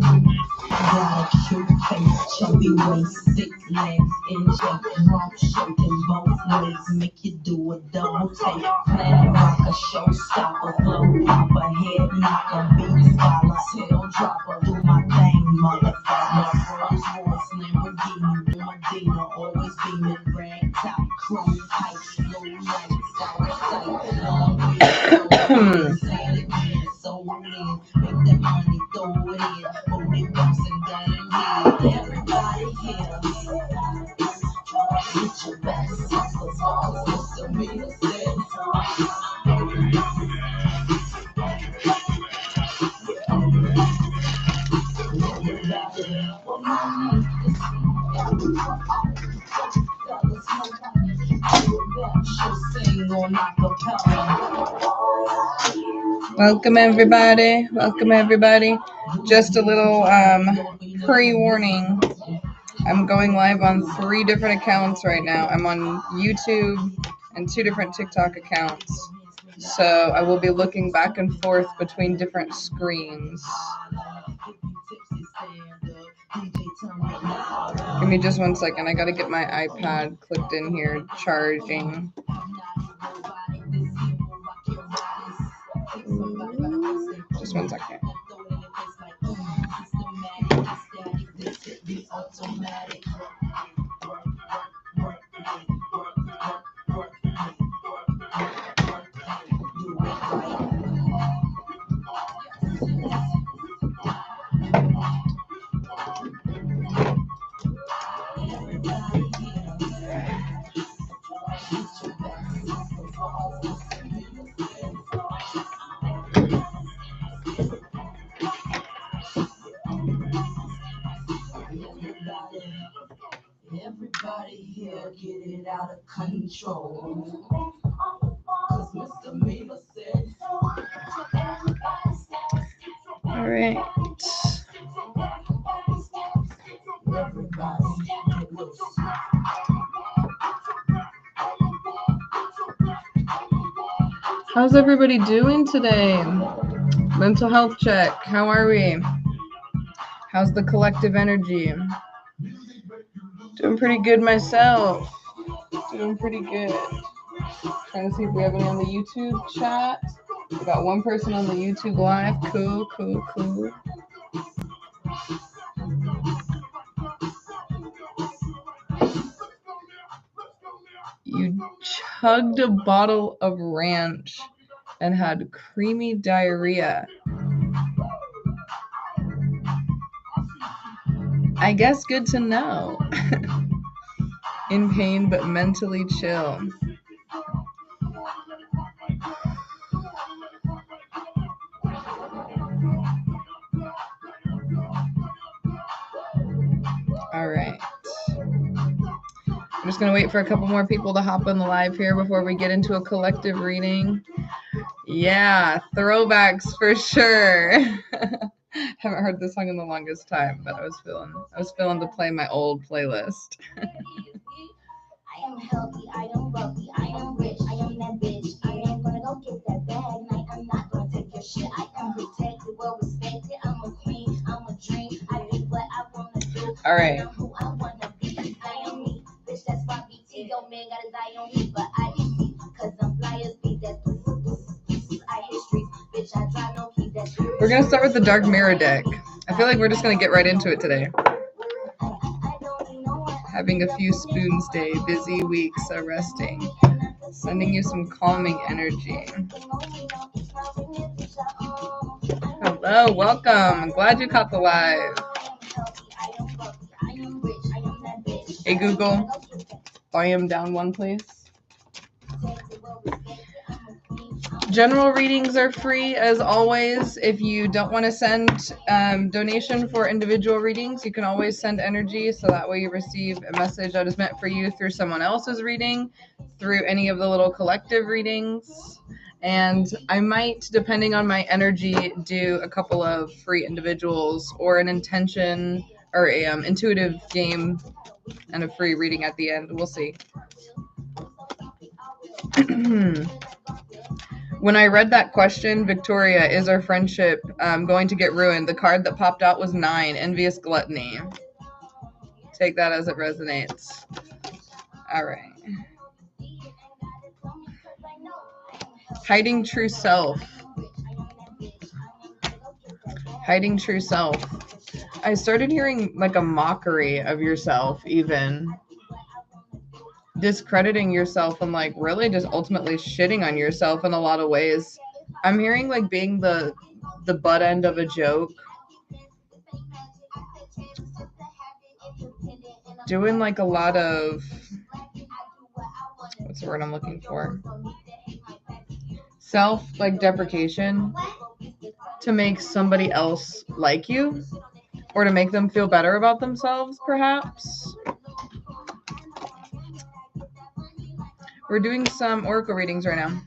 Got a cute face, chubby waist, thick legs, in check, rump shaking both ways, make you do a double take. Planet rocker, showstopper, flow popper, head knocker, beat scholar, tail dropper, do my thing, motherfucker. Rolls Royce, Lamborghini, Medina, always beaming, rag top, chrome pipe, low lights, out of sight, long beard, say it again, so in, make that money, throw it in, booty bouncing down here, everybody here, get your best, cause all Mr. Mina said, welcome everybody. Welcome everybody. Just a little pre-warning. I'm going live on 3 different accounts right now. I'm on YouTube and 2 different TikTok accounts. So I will be looking back and forth between different screens. Give me just 1 second. I gotta get my iPad clipped in here, charging. Just 1 second. Everybody here get it out of control. Cause Mr. Mina said. All right. How's everybody doing today? Mental health check. How are we? How's the collective energy? Doing pretty good myself. Doing pretty good. Trying to see if we have any on the YouTube chat. We got 1 person on the YouTube live. Cool, cool, cool. You chugged a bottle of ranch and had creamy diarrhea. I guess good to know. In pain but mentally chill. All right. I'm just going to wait for a couple more people to hop on the live here before we get into a collective reading. Yeah, throwbacks for sure. Haven't heard this song in the longest time, but I was feeling to play my old playlist. I am healthy, I am wealthy, I am rich, I am that bitch. I am gonna go get that bag, and I am not gonna take your shit. I am protected, well respected. I'm a queen, I'm a dream. I do what I wanna do. All right. I am who I wanna be. I am me, bitch. That's why BT. Yo, man, got his eye on me, but I am me, cause I'm fly as beat. That I hit streets, bitch. I drive no keys. That we're gonna start with the Dark Mirror deck. I feel like we're just gonna get right into it today. Having a few spoons day, busy week, so resting. Sending you some calming energy. Hello, welcome. I'm glad you caught the live. Hey Google, volume down 1, please. General readings are free as always. If you don't want to send donation for individual readings, you can always send energy, so that way you receive a message that is meant for you through someone else's reading, through any of the little collective readings. And I might, depending on my energy, do a couple of free individuals or an intention or a intuitive game and a free reading at the end. We'll see. When I read that question, Victoria, is our friendship going to get ruined? The card that popped out was 9, envious gluttony. Take that as it resonates. All right. Hiding true self. Hiding true self. I started hearing like a mockery of yourself, even discrediting yourself and like really just ultimately shitting on yourself in a lot of ways. I'm hearing like being the butt end of a joke. Doing like a lot of, what's the word I'm looking for? Self like deprecation to make somebody else like you or to make them feel better about themselves, perhaps. We're doing some oracle readings right now.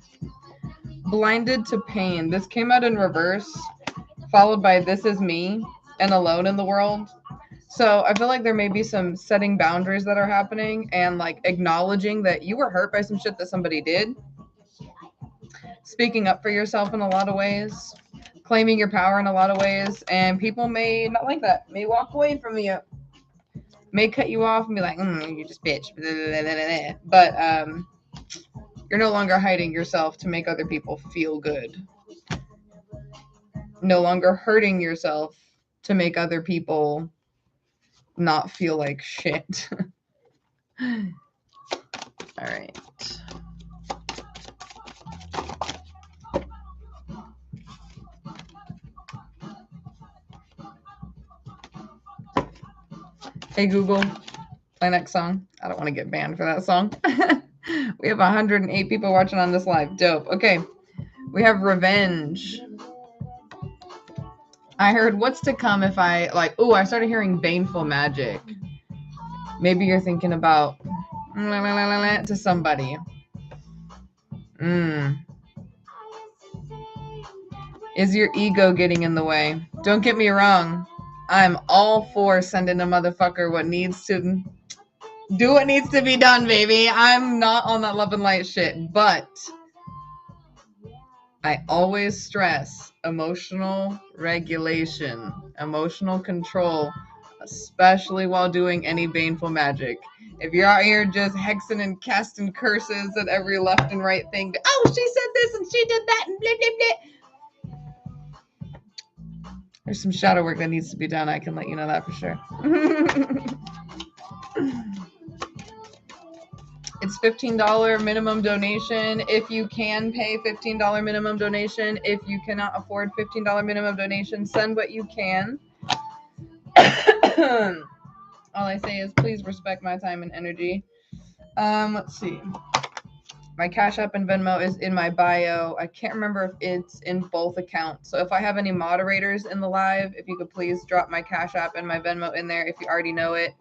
Blinded to pain. This came out in reverse, followed by this is me and alone in the world. So I feel like there may be some setting boundaries that are happening and like acknowledging that you were hurt by some shit that somebody did. Speaking up for yourself in a lot of ways. Claiming your power in a lot of ways. And people may not like that. May walk away from you. May cut you off and be like, you're just bitch. But you're no longer hiding yourself to make other people feel good. No longer hurting yourself to make other people not feel like shit. All right. Hey Google, play next song. I don't want to get banned for that song. We have 108 people watching on this live. Dope. Okay. We have revenge. I heard what's to come if I like, I started hearing baneful magic. Maybe you're thinking about to somebody. Is your ego getting in the way? Don't get me wrong. I'm all for sending a motherfucker what needs to do what needs to be done, baby. I'm not on that love and light shit, but I always stress emotional regulation, emotional control, especially while doing any baneful magic. If you're out here just hexing and casting curses at every left and right thing, oh, she said this and she did that and blah, blah, blah. There's some shadow work that needs to be done. I can let you know that for sure. It's $15 minimum donation. If you can pay $15 minimum donation, if you cannot afford $15 minimum donation, send what you can. All I say is please respect my time and energy. Let's see. My Cash App and Venmo is in my bio. I can't remember if it's in both accounts. So if I have any moderators in the live, if you could please drop my Cash App and my Venmo in there if you already know it.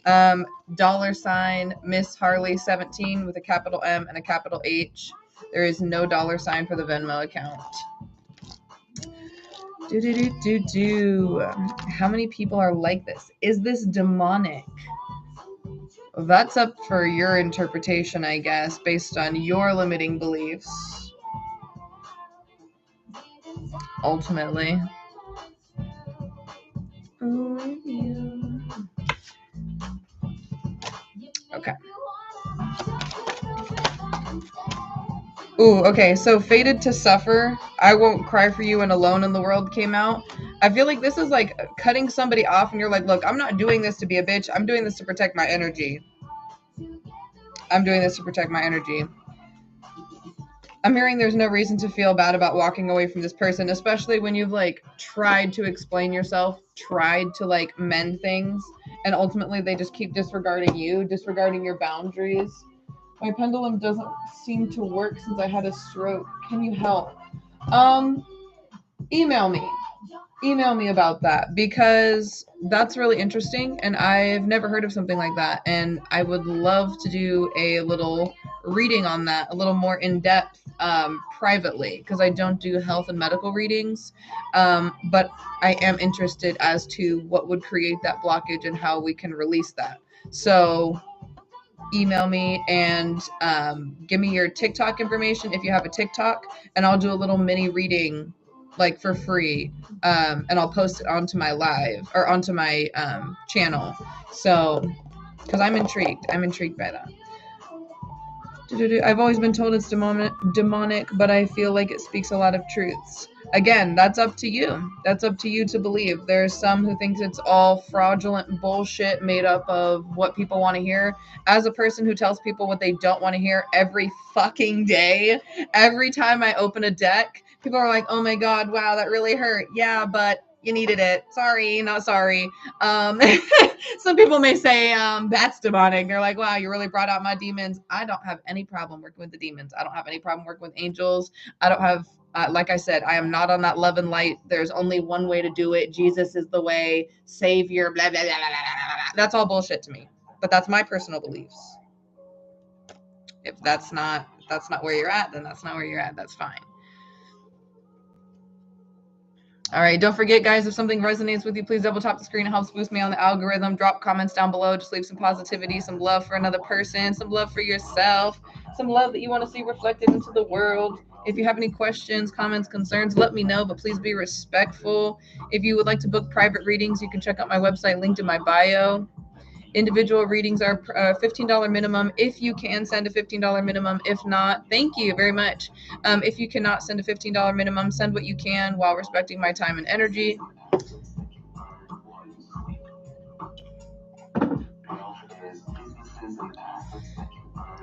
$, MissHarley17 with a capital M and a capital H. There is no $sign for the Venmo account. How many people are like this? Is this demonic? That's up for your interpretation, I guess, based on your limiting beliefs. Ultimately. Okay. Ooh, okay, so Fated to Suffer, I Won't Cry for You and Alone in the World came out. I feel like this is like cutting somebody off and you're like, look, I'm not doing this to be a bitch. I'm doing this to protect my energy. I'm doing this to protect my energy. I'm hearing there's no reason to feel bad about walking away from this person, especially when you've like tried to explain yourself, tried to like mend things, and ultimately they just keep disregarding you, disregarding your boundaries. My pendulum doesn't seem to work since I had a stroke. Can you help? Email me. Email me about that because that's really interesting and I've never heard of something like that. And I would love to do a little reading on that, a little more in-depth privately because I don't do health and medical readings. But I am interested as to what would create that blockage and how we can release that. So email me and give me your TikTok information if you have a TikTok, and I'll do a little mini reading like for free, and I'll post it onto my live or onto my channel. So, because I'm intrigued by that. I've always been told it's demonic, but I feel like it speaks a lot of truths. Again, that's up to you. That's up to you to believe. There's some who think it's all fraudulent bullshit made up of what people want to hear. As a person who tells people what they don't want to hear every fucking day, every time I open a deck, people are like, oh my God, wow, that really hurt. Yeah, but you needed it. Sorry, not sorry. Some people may say that's demonic. They're like, wow, you really brought out my demons. I don't have any problem working with the demons. I don't have any problem working with angels. I don't have, like I said, I am not on that love and light. There's only one way to do it. Jesus is the way, savior, blah, blah, blah, blah, blah, blah. That's all bullshit to me. But that's my personal beliefs. If that's not where you're at, then that's not where you're at. That's fine. All right, don't forget, guys, if something resonates with you, please double tap the screen. It helps boost me on the algorithm. Drop comments down below. Just leave some positivity, some love for another person, some love for yourself, some love that you want to see reflected into the world. If you have any questions, comments, concerns, let me know, but please be respectful. If you would like to book private readings, you can check out my website linked in my bio. Individual readings are $15 minimum. If you can send a $15 minimum, if not, thank you very much. If you cannot send a $15 minimum, send what you can while respecting my time and energy.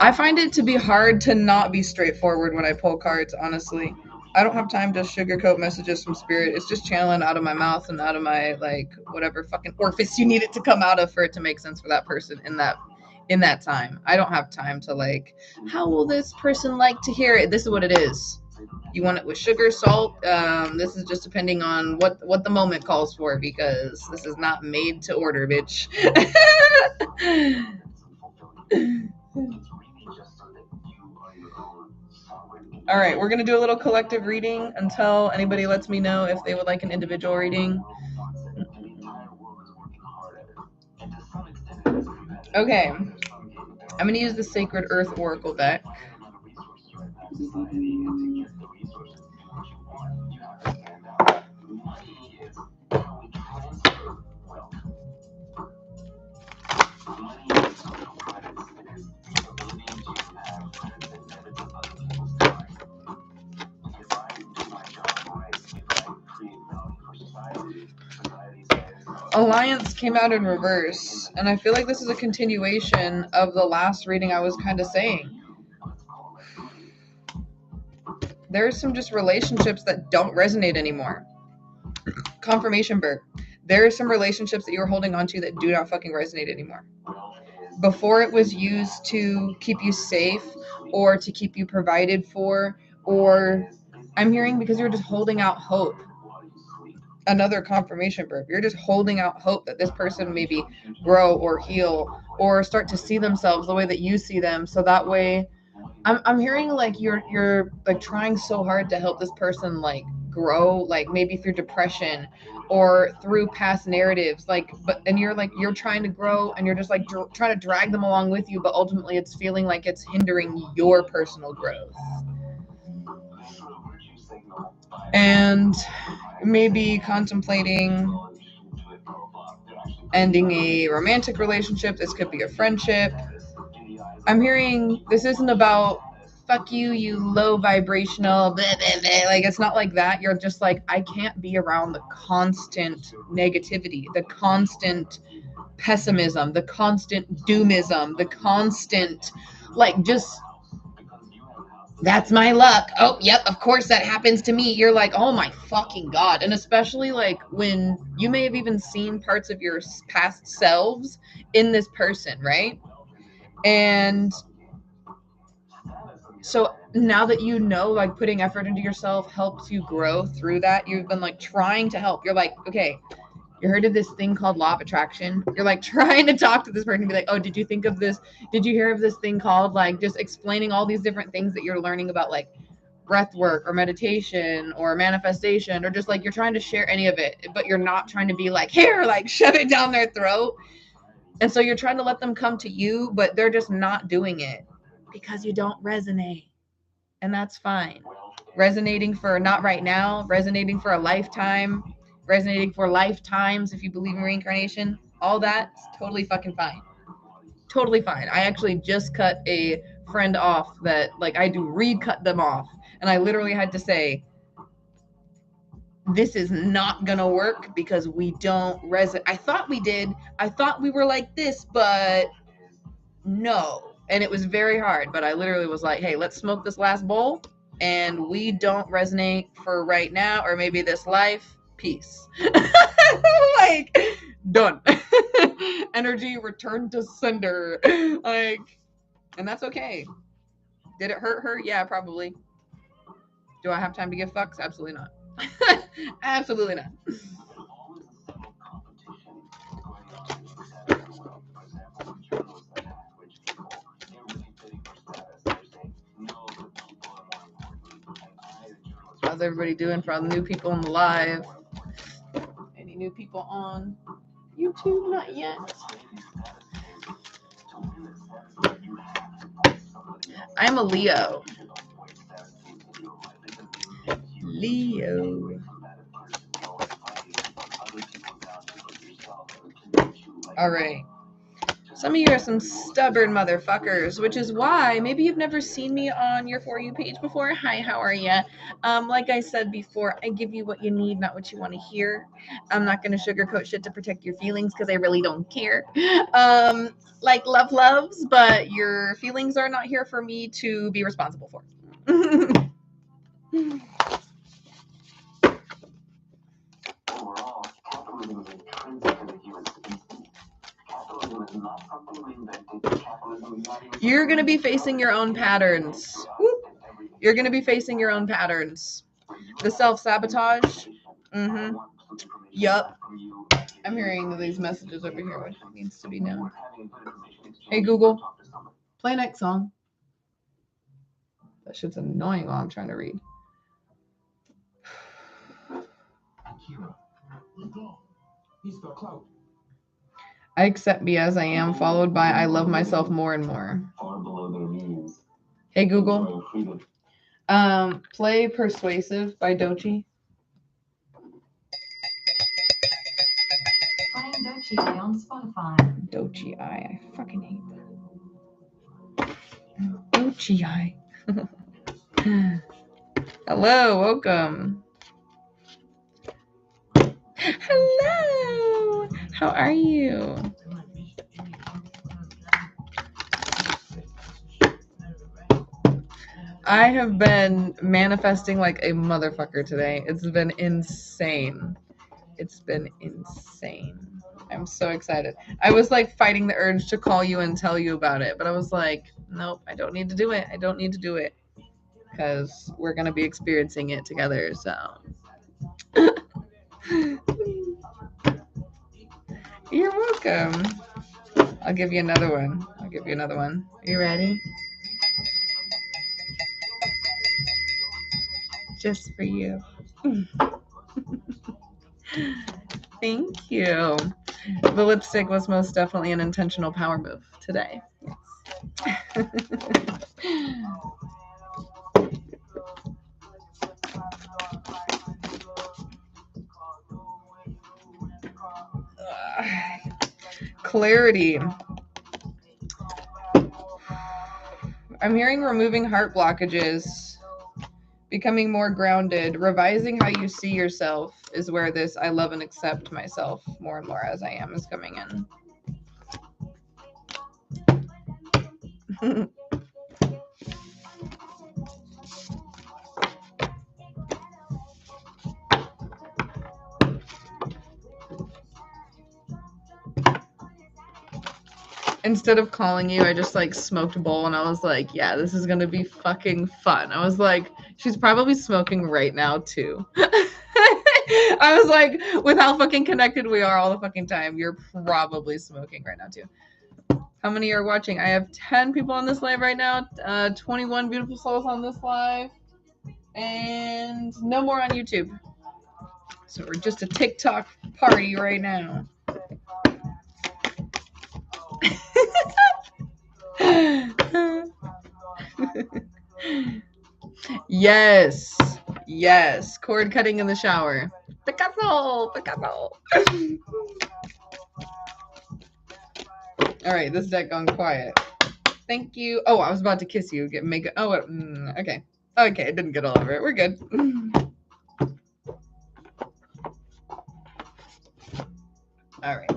I find it to be hard to not be straightforward when I pull cards, honestly. I don't have time to sugarcoat messages from spirit. It's just channeling out of my mouth and out of my, like, whatever fucking orifice you need it to come out of for it to make sense for that person in that time. I don't have time to, like, how will this person like to hear it? This is what it is. You want it with sugar, salt. This is just depending on what the moment calls for, because this is not made to order, bitch. All right, we're going to do a little collective reading until anybody lets me know if they would like an individual reading. Okay, I'm going to use the Sacred Earth Oracle deck. Alliance came out in reverse, and I feel like this is a continuation of the last reading I was kind of saying. There's some just relationships that don't resonate anymore. Confirmation, Bert. There are some relationships that you were holding on to that do not fucking resonate anymore. Before, it was used to keep you safe or to keep you provided for, or I'm hearing because you're just holding out hope. Another confirmation, Bert. You're just holding out hope that this person maybe grow or heal or start to see themselves the way that you see them. So that way, I'm hearing like you're like trying so hard to help this person like grow, like maybe through depression or through past narratives, like, and you're trying to grow and you're just like trying to drag them along with you, but ultimately it's feeling like it's hindering your personal growth. And maybe contemplating ending a romantic relationship. This could be a friendship. I'm hearing this isn't about fuck you, you low vibrational, blah, blah, blah. Like, it's not like that. You're just like, I can't be around the constant negativity, the constant pessimism, the constant doomism, the constant, like, just, that's my luck. Oh, yep, of course that happens to me. You're like, oh my fucking God. And especially like when you may have even seen parts of your past selves in this person, right? And so now that you know, like, putting effort into yourself helps you grow through that. You've been like trying to help. You're like, okay, you heard of this thing called law of attraction? You're like trying to talk to this person and be like, oh, did you think of this? Did you hear of this thing called, like, just explaining all these different things that you're learning about, like breath work or meditation or manifestation, or just like you're trying to share any of it, but you're not trying to be like, here, like shove it down their throat. And so you're trying to let them come to you, but they're just not doing it because you don't resonate. And that's fine. Resonating for not right now, resonating for a lifetime, resonating for lifetimes if you believe in reincarnation, all that's totally fucking fine. Totally fine. I actually just cut a friend off that, like, I do recut them off. And I literally had to say, this is not gonna work because we don't resonate. I thought we did. I thought we were like this, but no. And it was very hard, but I literally was like, hey, let's smoke this last bowl, and we don't resonate for right now, or maybe this life. Peace. Like, done. Energy returned to sender. Like, and that's okay. Did it hurt her? Yeah, probably. Do I have time to give fucks? Absolutely not. Absolutely not. How's everybody doing for all the new people on the live? Any new people on YouTube? Not yet. I'm a Leo. Leo. All right. Some of you are some stubborn motherfuckers, which is why maybe you've never seen me on your For You page before. Hi, how are ya? Like I said before, I give you what you need, not what you want to hear. I'm not going to sugarcoat shit to protect your feelings because I really don't care. Like love loves, but your feelings are not here for me to be responsible for. Overall, capitalism is intrinsic to the human species. Capitalism is not something we invented. Capitalism is not even. You're going to be facing your own patterns. You're going to be facing your own patterns. The self-sabotage. Yup. I'm hearing these messages over here. What needs to be known? Hey, Google. Play next song. That shit's annoying while I'm trying to read. I accept me as I am, followed by I love myself more and more. Hey, Google. Play Persuasive by Doechii. Playing Doechii on Spotify. Doechii, I fucking hate that. Doechii. Hello, welcome. Hello, how are you? I have been manifesting like a motherfucker today. It's been insane. It's been insane. I'm so excited. I was like fighting the urge to call you and tell you about it, but I was like, nope, I don't need to do it. I don't need to do it because we're going to be experiencing it together. So you're welcome. I'll give you another one. Are you ready? Just for you. Thank you. The lipstick was most definitely an intentional power move today. Yes. Clarity. I'm hearing removing heart blockages, becoming more grounded, revising how you see yourself is where this I love and accept myself more and more as I am is coming in. Instead of calling you, I just like smoked a bowl and I was like, yeah, this is going to be fucking fun. I was like, she's probably smoking right now too. I was like, with how fucking connected we are all the fucking time, you're probably smoking right now too. How many are watching? I have 10 people on this live right now, 21 beautiful souls on this live, and no more on YouTube. So we're just a TikTok party right now. Yes. Yes. Cord cutting in the shower. Picasso. Picasso. All right, this deck gone quiet. Thank you. Oh, I was about to kiss you. Make it. Oh, okay. Okay, it didn't get all over it. We're good. All right.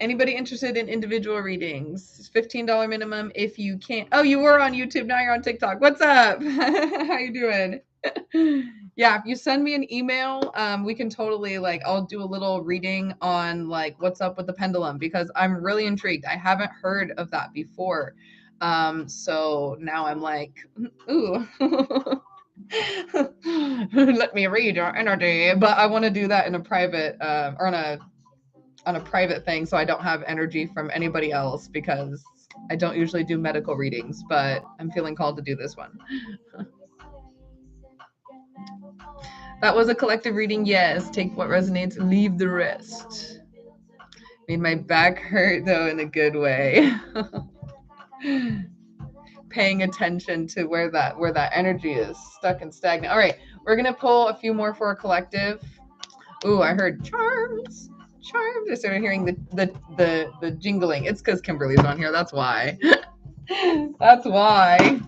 Anybody interested in individual readings? $15 minimum if you can't. Oh, you were on YouTube. Now you're on TikTok. What's up? How you doing? Yeah, if you send me an email, we can totally I'll do a little reading on what's up with the pendulum, because I'm really intrigued. I haven't heard of that before. So now I'm like, ooh. Let me read your energy. But I want to do that in a private or on a private thing, so I don't have energy from anybody else, because I don't usually do medical readings, but I'm feeling called to do this one. That was a collective reading. Yes, take what resonates, leave the rest. Made my back hurt though, in a good way. Paying attention to where that energy is stuck and stagnant. All right, we're gonna pull a few more for a collective. Ooh, I heard charms. Charms. I started hearing the jingling. It's because Kimberly's on here. That's why. That's why.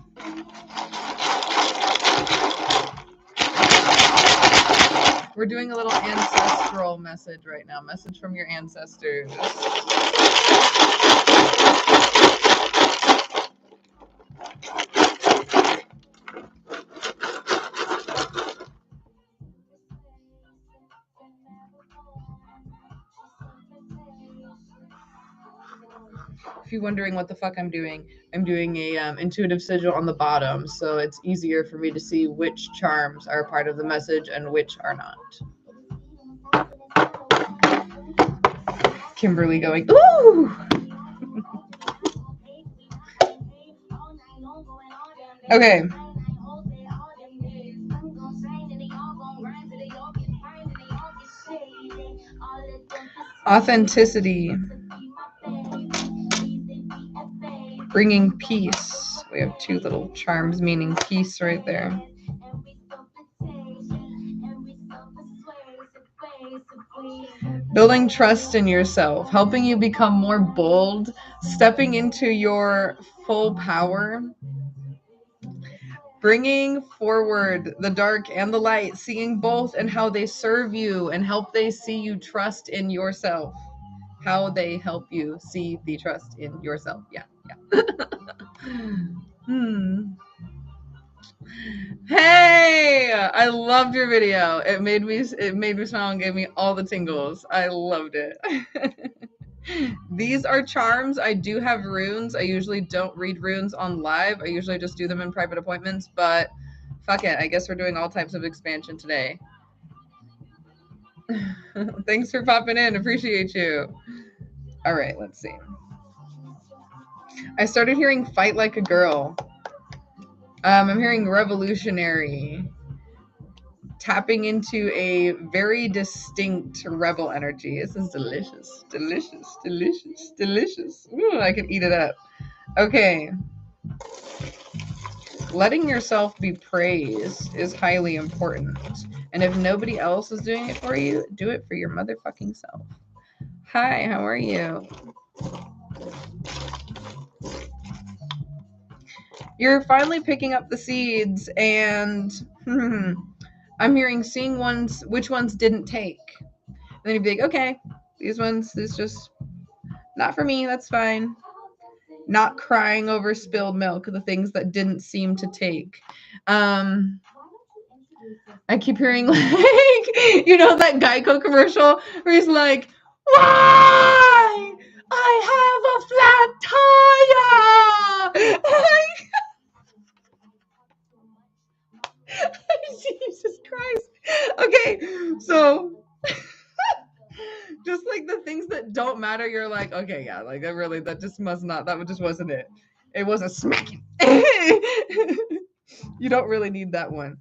We're doing a little ancestral message right now. Message from your ancestors. If you're wondering what the fuck I'm doing a intuitive sigil on the bottom, so it's easier for me to see which charms are a part of the message and which are not. Kimberly going, ooh! Okay. Authenticity. Bringing peace. We have two little charms meaning peace right there. Building trust in yourself, helping you become more bold, stepping into your full power, bringing forward the dark and the light, seeing both and how they serve you and help they see you trust in yourself. How they help you see the trust in yourself. Yeah. Hey, I loved your video. It made me smile and gave me all the tingles. I loved it. These are charms. I do have runes. I usually don't read runes on live. I usually just do them in private appointments, but fuck it. I guess we're doing all types of expansion today. Thanks for popping in. Appreciate you. All right, let's see. I started hearing fight like a girl. I'm hearing revolutionary. Tapping into a very distinct rebel energy. This is delicious. Delicious. Delicious. Delicious. Ooh, I can eat it up. Okay. Letting yourself be praised is highly important. And if nobody else is doing it for you, do it for your motherfucking self. Hi, how are you? You're finally picking up the seeds, and I'm hearing seeing which ones didn't take. And then you'd be like, okay, these ones, this just not for me, that's fine. Not crying over spilled milk, the things that didn't seem to take. I keep hearing that Geico commercial where he's like, why? I have a flat tire. Jesus Christ. Okay, so just the things that don't matter, you're like, okay, yeah, that just wasn't it. It wasn't smacking. You don't really need that one.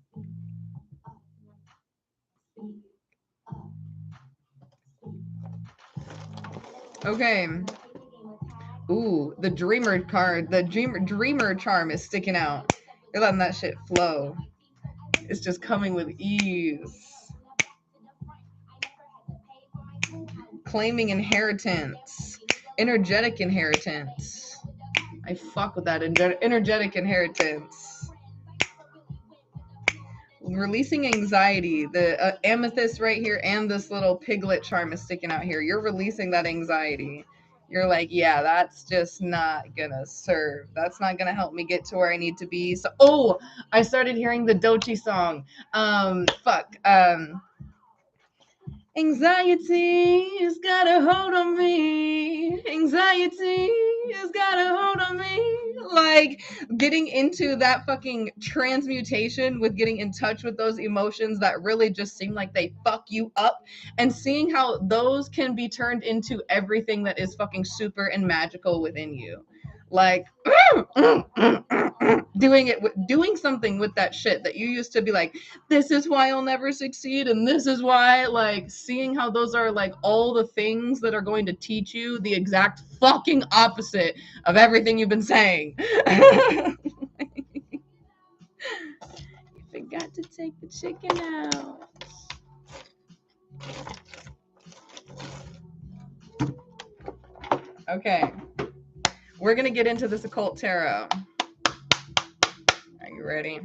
Okay. Ooh, the dreamer card, the dreamer charm is sticking out. You're letting that shit flow. It's just coming with ease. Claiming inheritance. Energetic inheritance. I fuck with that energetic inheritance. Releasing anxiety. The amethyst right here and this little piglet charm is sticking out here. You're releasing that anxiety. You're like, yeah, that's just not gonna serve. That's not gonna help me get to where I need to be. So, I started hearing the Doechii song. Anxiety has got a hold on me. Anxiety has got a hold on me. Like, getting into that fucking transmutation with getting in touch with those emotions that really just seem like they fuck you up, and seeing how those can be turned into everything that is fucking super and magical within you. Like, doing something with that shit that you used to be like, this is why I'll never succeed, and this is why, like, seeing how those are like all the things that are going to teach you the exact fucking opposite of everything you've been saying. You forgot to take the chicken out. Okay, we're gonna get into this occult tarot. Are you ready?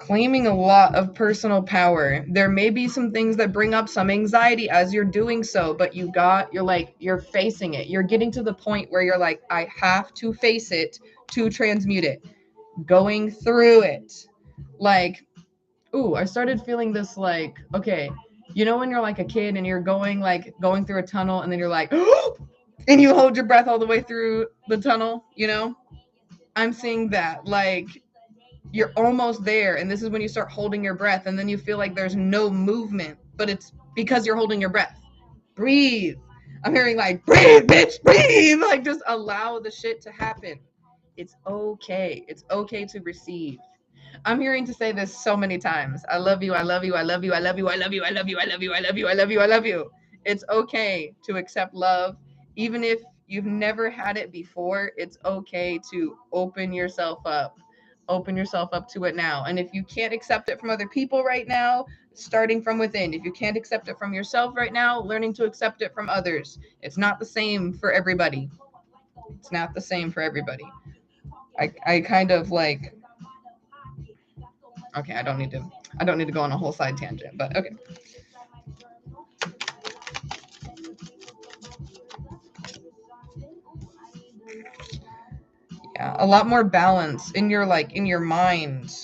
Claiming a lot of personal power. There may be some things that bring up some anxiety as you're doing so, but you're facing it. You're getting to the point where you're like, I have to face it to transmute it. Going through it. Like, I started feeling this, like, okay, you know when you're like a kid and you're going through a tunnel and then you're like, and you hold your breath all the way through the tunnel, you know? I'm seeing that, like, you're almost there, and this is when you start holding your breath, and then you feel like there's no movement, but it's because you're holding your breath. Breathe. I'm hearing like, breathe, bitch, breathe. Like, just allow the shit to happen. It's okay. It's okay to receive. I'm hearing to say this so many times. I love you. I love you. I love you. I love you. I love you. I love you. I love you. I love you. I love you. I love you. It's okay to accept love. Even if you've never had it before, it's okay to open yourself up. Open yourself up to it now. And if you can't accept it from other people right now, starting from within. If you can't accept it from yourself right now, learning to accept it from others. It's not the same for everybody. It's not the same for everybody. I kind of like, okay, I don't need to go on a whole side tangent, but okay. Yeah, a lot more balance in your mind.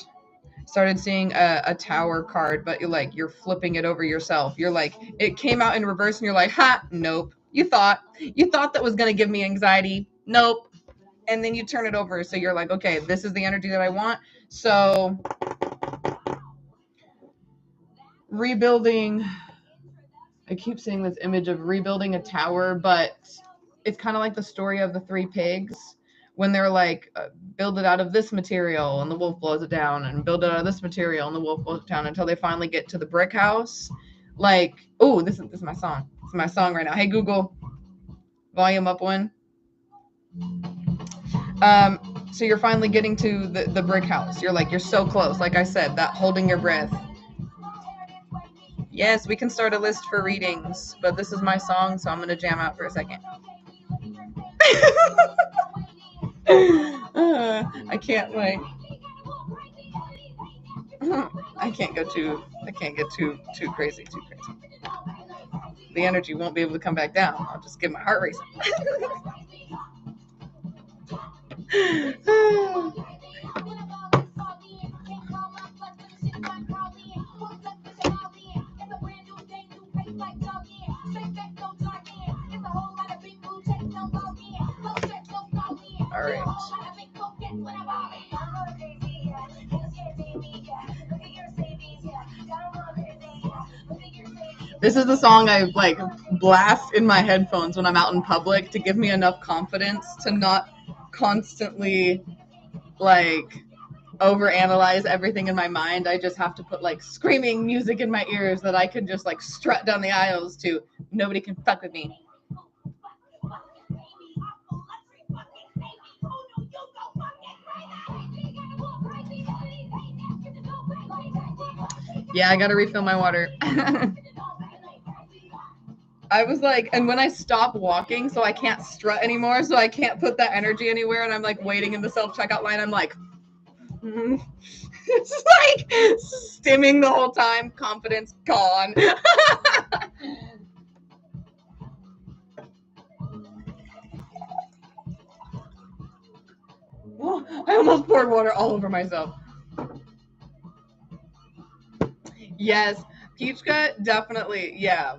Started seeing a tower card, but you're flipping it over yourself. You're like, it came out in reverse and you're like, ha, nope. You thought that was going to give me anxiety. Nope. And then you turn it over. So you're like, okay, this is the energy that I want. So rebuilding, I keep seeing this image of rebuilding a tower, but it's kind of like the story of the three pigs when they're like, build it out of this material and the wolf blows it down, and build it out of this material and the wolf blows it down, until they finally get to the brick house. Like, this is my song. This is my song right now. Hey, Google, volume up one. So you're finally getting to the brick house. You're so close. Like I said, that holding your breath. Yes, we can start a list for readings, but this is my song, so I'm going to jam out for a second. I can't get too crazy. The energy won't be able to come back down. I'll just get my heart racing. All right. This is the song I like blast in my headphones when I'm out in public to give me enough confidence to not constantly like overanalyze everything in my mind. I just have to put like screaming music in my ears that I can just like strut down the aisles to. Nobody can fuck with me. Yeah, I gotta refill my water. I was like, and when I stop walking, so I can't strut anymore, so I can't put that energy anywhere, and I'm like waiting in the self-checkout line, I'm like, it's like stimming the whole time, confidence gone. I almost poured water all over myself. Yes, Peachka, definitely, yeah.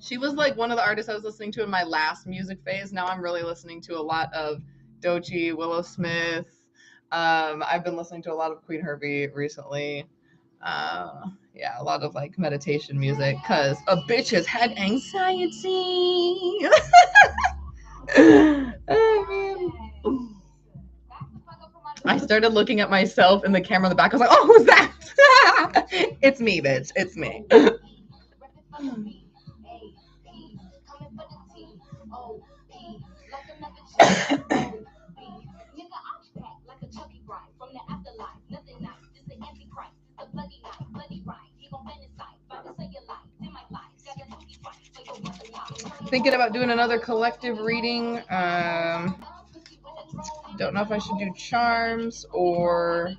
She was like one of the artists I was listening to in my last music phase. Now I'm really listening to a lot of Doechii, Willow Smith. I've been listening to a lot of Queen Herbie recently. Yeah, a lot of like meditation music because a bitch has had anxiety. I started looking at myself in the camera in the back. I was like, oh, who's that? It's me, bitch. It's me. Thinking about doing another collective reading. Don't know if I should do charms or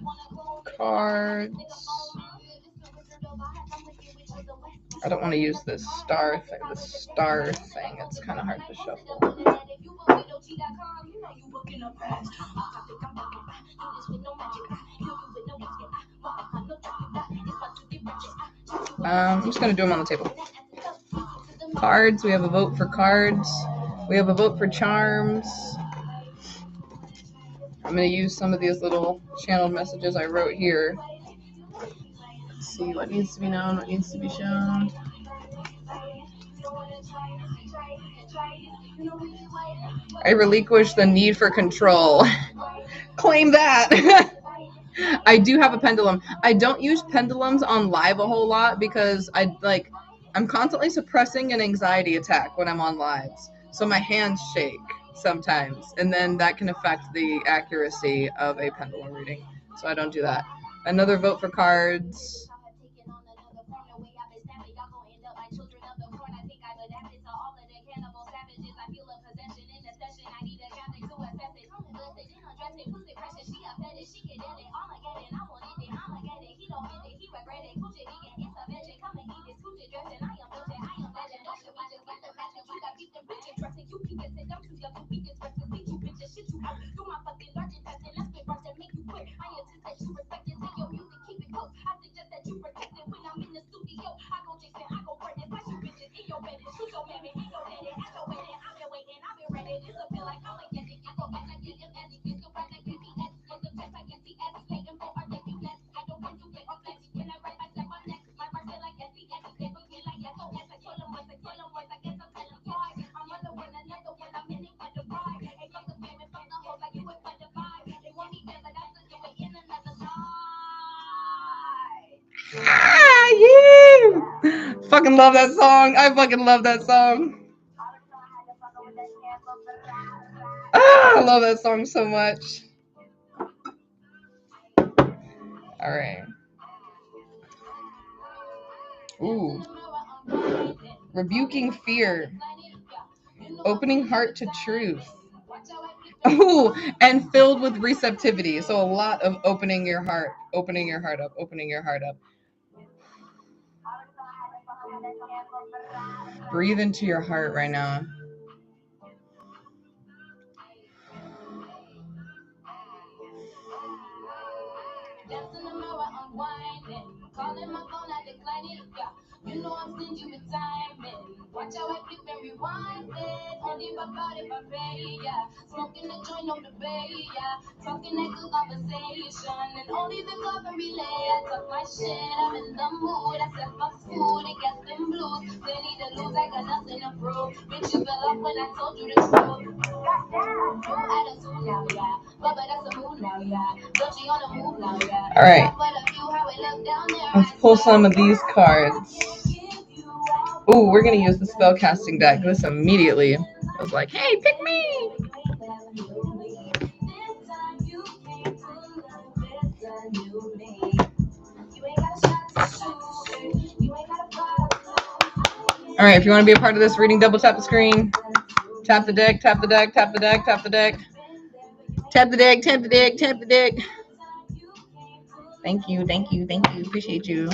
cards. I don't want to use this star thing. It's kind of hard to shuffle. I'm just going to do them on the table. Cards. We have a vote for cards. We have a vote for charms. I'm going to use some of these little channeled messages I wrote here. Let's see what needs to be known, what needs to be shown. I relinquish the need for control. Claim that. I do have a pendulum. I don't use pendulums on live a whole lot because I'm constantly suppressing an anxiety attack when I'm on lives. So my hands shake sometimes, and then that can affect the accuracy of a pendulum reading. So I don't do that. Another vote for cards. Yeah! Fucking love that song. I fucking love that song. I love that song so much. All right. Ooh. Rebuking fear. Opening heart to truth. Ooh, and filled with receptivity. So a lot of opening your heart up, opening your heart up. Breathe into your heart right now. Watch how I flip and rewind it. Only my body, my bay, yeah. Smoking the joint on the bay, yeah. Talking that good conversation. And only the club can relay. I talk my shit, I'm in the mood. I said fuck school to get them blues. They need to lose, I got nothing to prove. Bitch, you fell off when I told you the truth. Goddamn, full attitude now, yeah. But that's a mood now, yeah. Don't you on the move now, yeah. All right. Let's pull some of these cards. Ooh, we're going to use the spellcasting deck. This immediately was like, hey, pick me. All right, if you want to be a part of this reading, double tap the screen. Tap the deck, tap the deck, tap the deck, tap the deck. Tap the deck, tap the deck, tap the deck. Thank you, thank you, thank you. Appreciate you.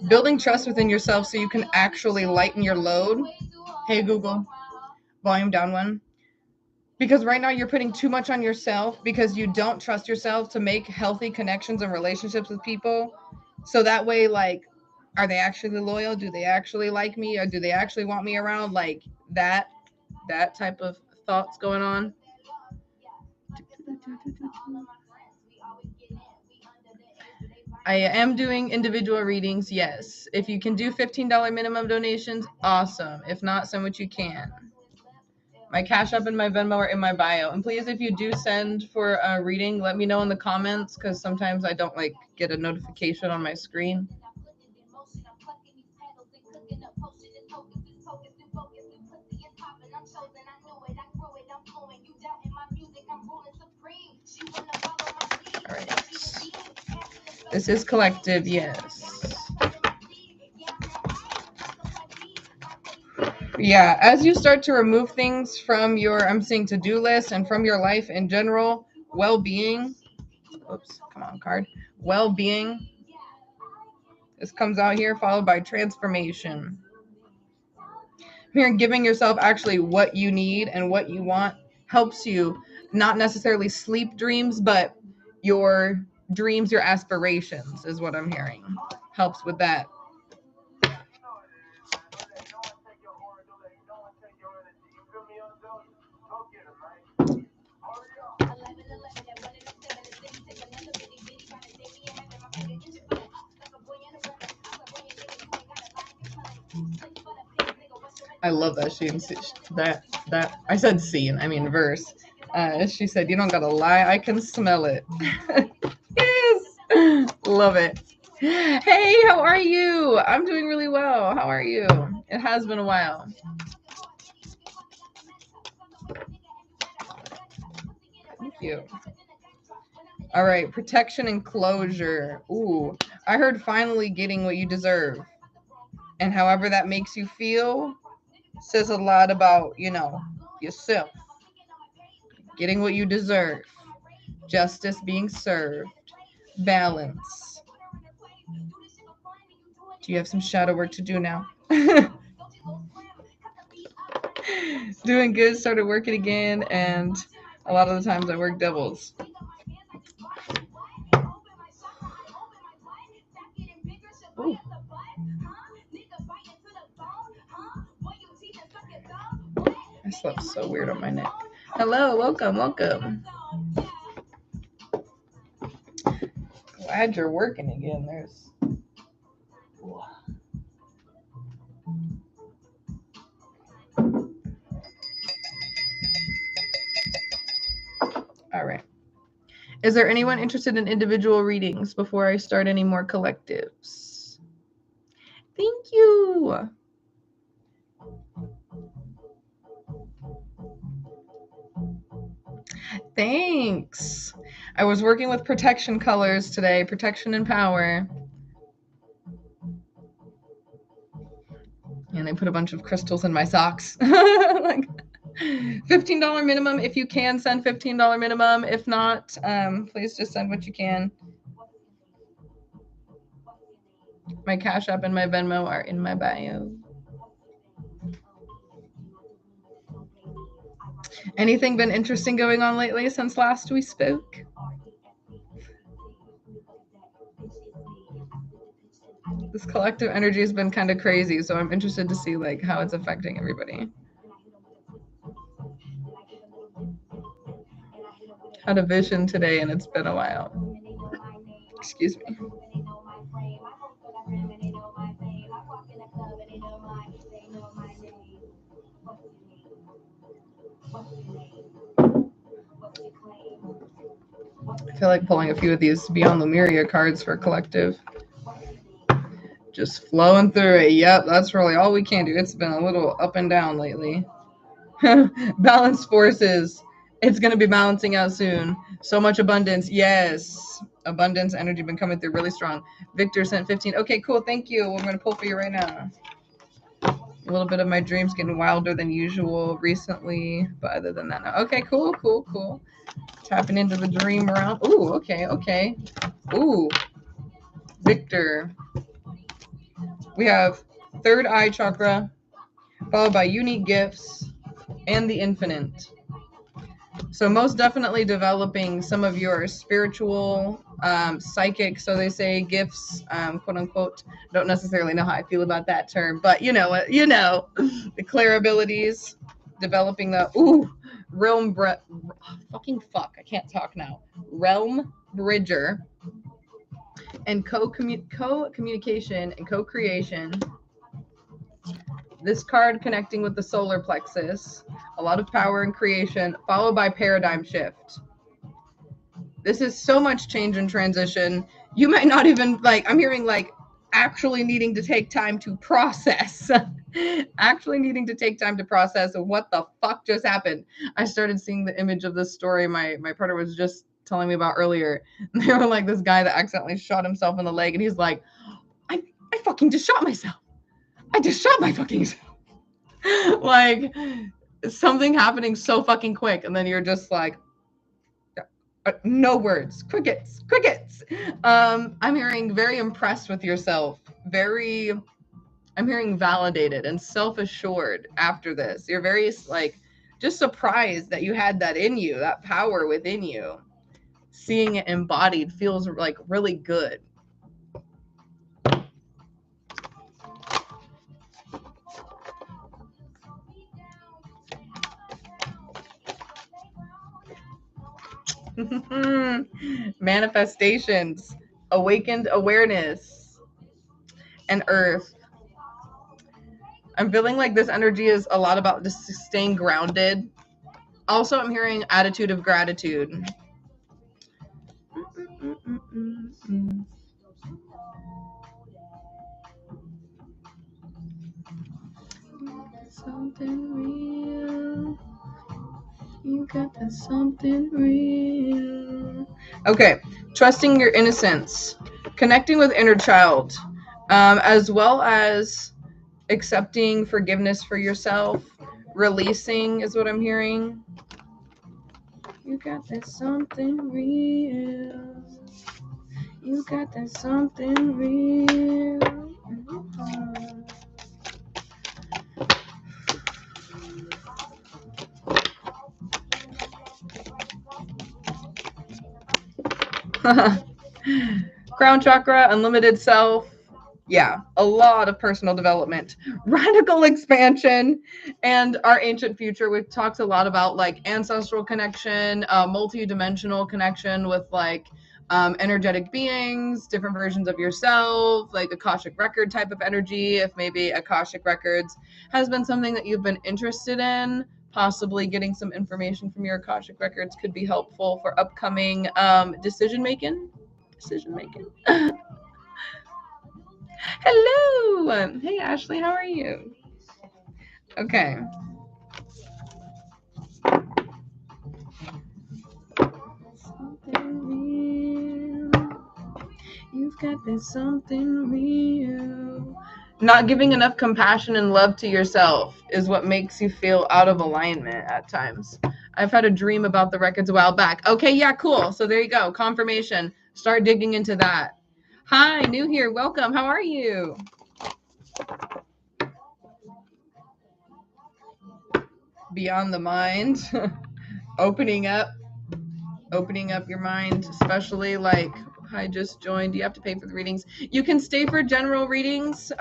Building trust within yourself so you can actually lighten your load. Hey, Google, volume down one. Because right now you're putting too much on yourself because you don't trust yourself to make healthy connections and relationships with people. So that way, like, are they actually loyal? Do they actually like me? Or do they actually want me around? Like that type of thoughts going on. I am doing individual readings, yes. If you can do $15 minimum donations, awesome. If not, send what you can. My Cash App and my Venmo are in my bio. And please, if you do send for a reading, let me know in the comments because sometimes I don't like get a notification on my screen. All right. This is collective, yes. Yeah, as you start to remove things from your, I'm saying, to-do list and from your life in general, well-being, oops, come on, card, well-being, this comes out here, followed by transformation. Here, giving yourself actually what you need and what you want helps you, not necessarily sleep dreams, but your dreams, your aspirations is what I'm hearing. Helps with that. I love that that I said scene, I mean verse. She said, "You don't gotta lie, I can smell it." Yes, love it. Hey, how are you? I'm doing really well. How are you? It has been a while. Thank you. All right, protection and closure. Ooh, I heard finally getting what you deserve. And however that makes you feel says a lot about, yourself. Getting what you deserve. Justice being served. Balance. Do you have some shadow work to do now? Doing good, started working again, and a lot of the times I work doubles. Ooh. I slept so weird on my neck. Hello, welcome. Glad you're working again. There's. All right. Is there anyone interested in individual readings before I start any more collectives? Thank you. Thanks. I was working with protection colors today, protection and power. And I put a bunch of crystals in my socks. Like $15 minimum. If you can, send $15 minimum. If not, please just send what you can. My Cash App and my Venmo are in my bio. Anything been interesting going on lately since last we spoke? This collective energy has been kind of crazy, so I'm interested to see like how it's affecting everybody. Had a vision today and it's been a while. Excuse me. I feel like pulling a few of these Beyond Lemuria cards for collective. Just flowing through it. Yep, that's really all we can do. It's been a little up and down lately. Balance forces. It's going to be balancing out soon. So much abundance. Yes. Abundance energy been coming through really strong. Victor sent 15. Okay, cool. Thank you. I'm going to pull for you right now. A little bit of my dreams getting wilder than usual recently, but other than that, no. Okay, cool. Tapping into the dream realm. Ooh, okay. Ooh, Victor. We have third eye chakra, followed by unique gifts and the infinite. So most definitely developing some of your spiritual, psychic, so they say, gifts, quote unquote. Don't necessarily know how I feel about that term, but you know, the clear abilities, developing the I can't talk now. Realm bridger and co-communication and co-creation. This card connecting with the solar plexus, a lot of power and creation, followed by paradigm shift. This is so much change and transition. You might not even I'm hearing actually needing to take time to process. Actually needing to take time to process what the fuck just happened. I started seeing the image of this story my partner was just telling me about earlier. They were like this guy that accidentally shot himself in the leg, and he's like, I fucking just shot myself. I just shot my fucking self. Like something happening so fucking quick, and then you're just like, no words, crickets. I'm hearing very impressed with yourself, I'm hearing validated and self-assured after this. You're very just surprised that you had that in you, that power within you. Seeing it embodied feels really good. Manifestations, awakened awareness, and earth. I'm feeling like this energy is a lot about just staying grounded. Also, I'm hearing attitude of gratitude. Something real. You got that something real. Okay, trusting your innocence, connecting with inner child, as well as accepting forgiveness for yourself, releasing is what I'm hearing. You got that something real. You got that something real. Crown chakra, unlimited self. Yeah, a lot of personal development, radical expansion, and our ancient future. We've talked a lot about ancestral connection, multi-dimensional connection with energetic beings, different versions of yourself, like Akashic record type of energy. If maybe Akashic records has been something that you've been interested in, possibly getting some information from your Akashic records could be helpful for upcoming decision making. Hello. Hey, Ashley, how are you? Okay. Something real. You've got this something real. Not giving enough compassion and love to yourself is what makes you feel out of alignment at times. I've had a dream about the records a while back. Okay, yeah, cool. So there you go. Confirmation. Start digging into that. Hi, new here. Welcome. How are you? beyond the mind. opening up your mind, especially like I just joined. You have to pay for the readings. You can stay for general readings,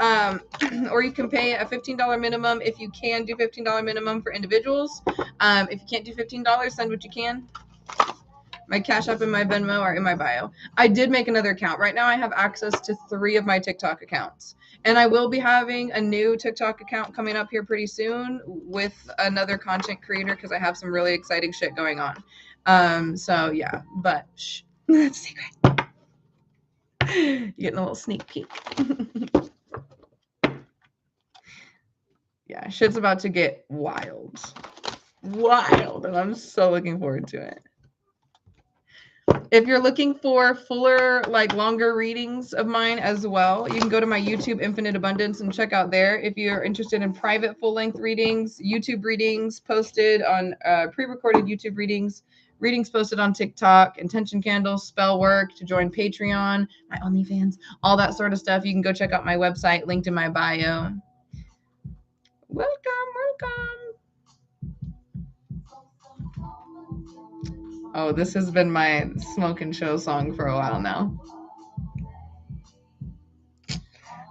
or you can pay a $15 minimum if you can do $15 minimum for individuals. If you can't do $15, send what you can. My Cash App and my Venmo are in my bio. I did make another account. Right now I have access to 3 of my TikTok accounts. And I will be having a new TikTok account coming up here pretty soon with another content creator because I have some really exciting shit going on. So yeah, but shh, that's secret. You're getting a little sneak peek. Yeah, shit's about to get wild. Wild. And I'm so looking forward to it. If you're looking for fuller, like longer readings of mine as well, you can go to my YouTube Infinite Abundance and check out there. If you're interested in private full-length readings, YouTube readings posted on pre-recorded YouTube readings posted on TikTok, intention candles, spell work, to join Patreon, my OnlyFans, all that sort of stuff, you can go check out my website, linked in my bio. Welcome. Oh, this has been my smoke and show song for a while now.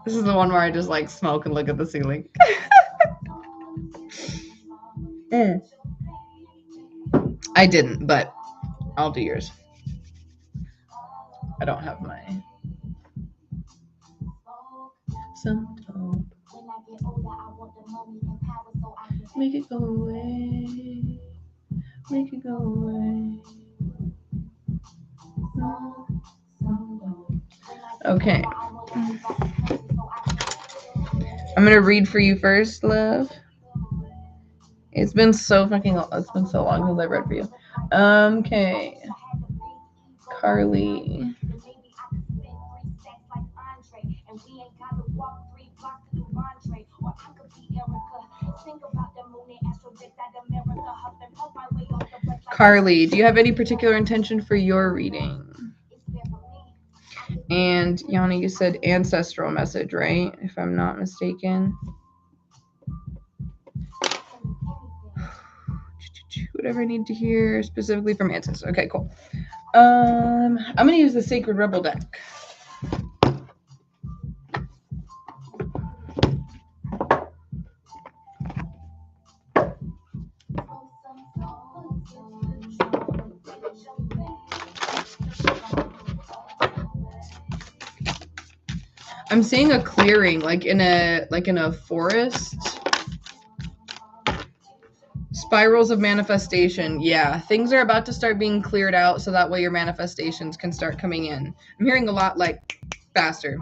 This is the one where I just like smoke and look at the ceiling. I didn't, but I'll do yours. I don't have my some dope. Make it go away. Make it go away. Okay. I'm gonna read for you first, love. It's been so long since I've read for you. Okay. Carly. Carly, do you have any particular intention for your reading? And Yana, you said ancestral message, right? If I'm not mistaken. Whatever I need to hear specifically from ancestors. Okay, cool. I'm gonna use the Sacred Rebel deck. I'm seeing a clearing, like in a forest. Spirals of manifestation. Yeah, things are about to start being cleared out so that way your manifestations can start coming in. I'm hearing a lot like faster.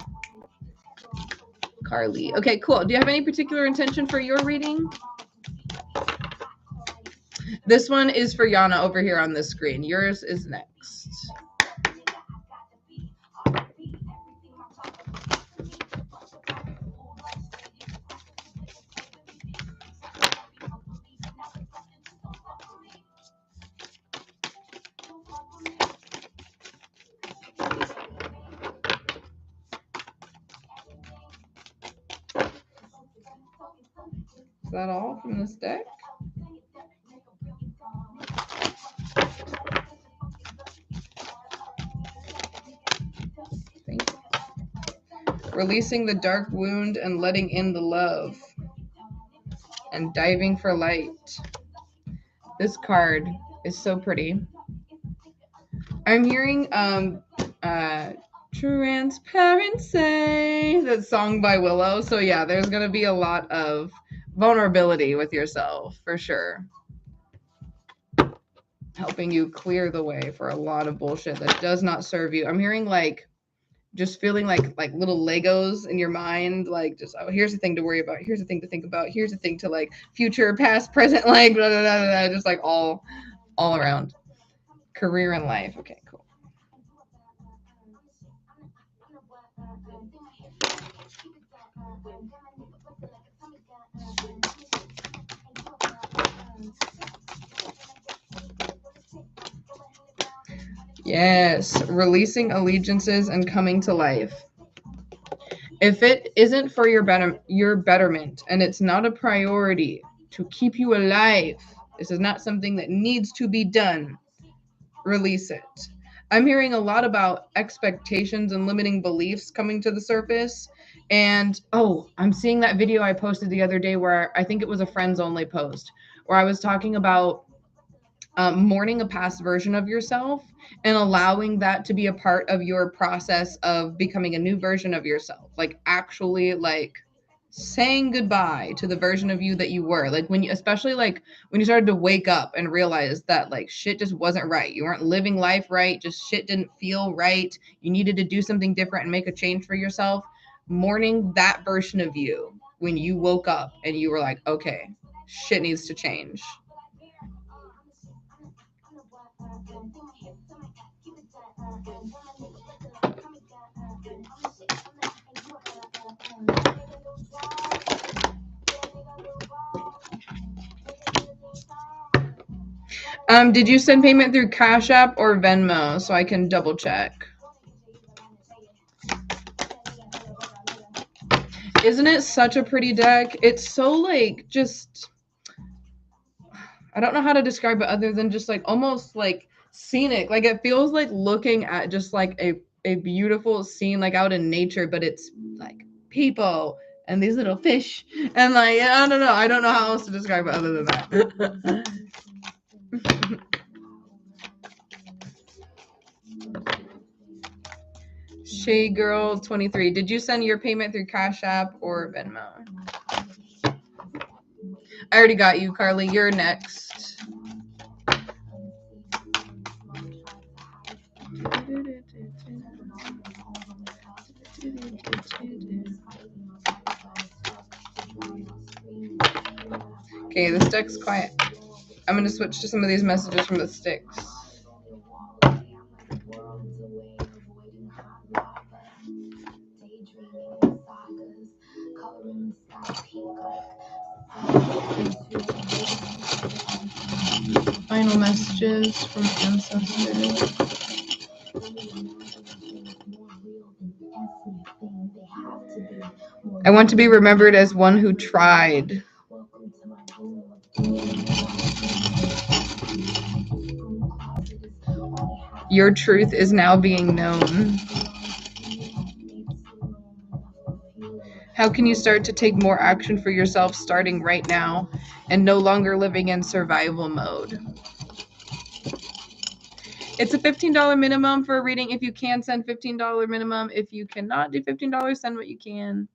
Carly. Okay, cool. Do you have any particular intention for your reading? This one is for Yana over here on this screen. Yours is next. Is that all from this deck? Thank you. Releasing the dark wound and letting in the love. And diving for light. This card is so pretty. I'm hearing Transparency, that song by Willow. So yeah, there's gonna be a lot of vulnerability with yourself for sure. Helping you clear the way for a lot of bullshit that does not serve you. I'm hearing like just feeling like little Legos in your mind, like just, oh, here's the thing to worry about, here's the thing to think about, here's the thing to like future, past, present, like blah, blah, blah, blah, just like all around. Career and life. Okay, cool. Yes, releasing allegiances and coming to life. If it isn't for your betterment and it's not a priority to keep you alive. This is not something that needs to be done. Release it. I'm hearing a lot about expectations and limiting beliefs coming to the surface. And I'm seeing that video I posted the other day where I think it was a friends only post where I was talking about mourning a past version of yourself and allowing that to be a part of your process of becoming a new version of yourself. Like actually like saying goodbye to the version of you that you were. Like when you, especially like when you started to wake up and realize that like shit just wasn't right. You weren't living life right. Just shit didn't feel right. You needed to do something different and make a change for yourself. Mourning that version of you when you woke up and you were like, okay, shit needs to change. Did you send payment through Cash App or Venmo so I can double check? Isn't it such a pretty deck? It's so like just, I don't know how to describe it other than just like almost like scenic. Like it feels like looking at just like a beautiful scene like out in nature, but it's like people and these little fish and like I don't know. I don't know how else to describe it other than that. Shay Girl 23. Did you send your payment through Cash App or Venmo? I already got you, Carly. You're next. Okay, this deck's quiet. I'm going to switch to some of these messages from the sticks. Final messages from ancestors. I want to be remembered as one who tried. Your truth is now being known. How can you start to take more action for yourself starting right now and no longer living in survival mode? It's a $15 minimum for a reading. If you can, send $15 minimum. If you cannot do $15, send what you can.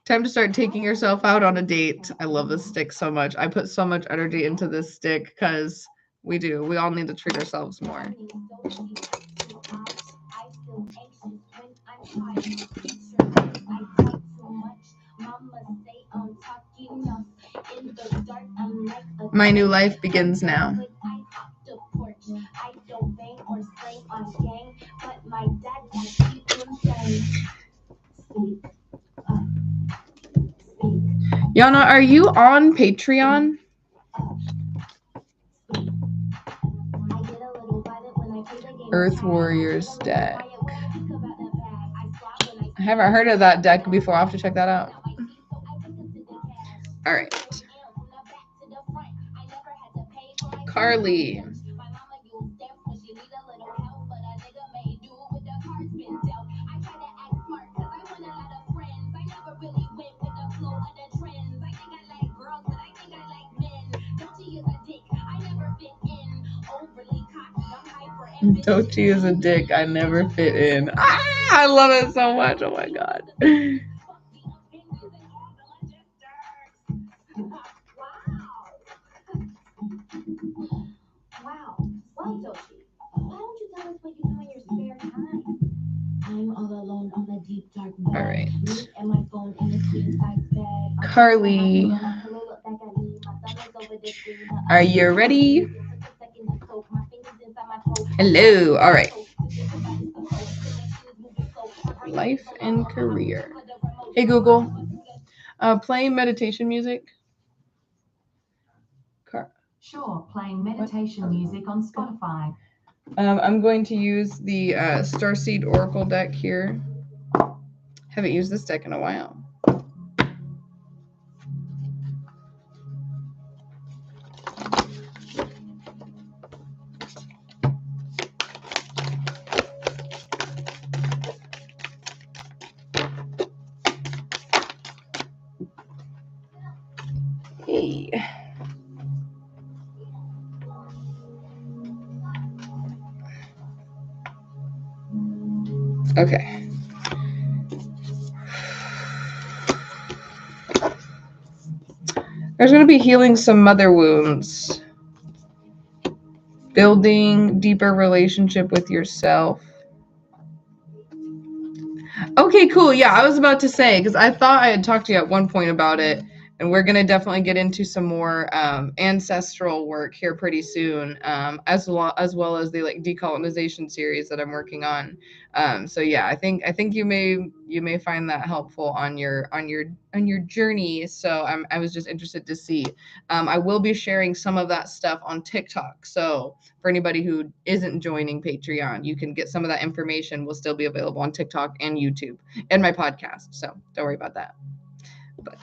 Time to start taking yourself out on a date. I love this stick so much. I put so much energy into this stick because we do. We all need to treat ourselves more. My new life begins now. Yana, are you on Patreon? Earth Warriors deck. I haven't heard of that deck before. I'll have to check that out. All right. Carly. Dochi is a dick I never fit in. I love it so much. Oh my god. Wow. Well, Dochi, why don't you tell us what you do in your spare time? I'm all alone on the deep dark web. All right. And my phone in the queen size bag. Carly, are you ready? Hello. All right. Life and career. Hey Google, play meditation music. Sure, playing meditation music on Spotify. I'm going to use the Starseed Oracle deck here. Haven't used this deck in a while. Hey. Okay. There's going to be healing some mother wounds. Building deeper relationship with yourself. Okay, cool. Yeah, I was about to say, because I thought I had talked to you at one point about it, and we're going to definitely get into some more ancestral work here pretty soon, as well as the like decolonization series that I'm working on. So yeah, I think you may find that helpful on your journey. So I was just interested to see. I will be sharing some of that stuff on TikTok. So for anybody who isn't joining Patreon, you can get some of that information. Will still be available on TikTok and YouTube and my podcast. So don't worry about that. But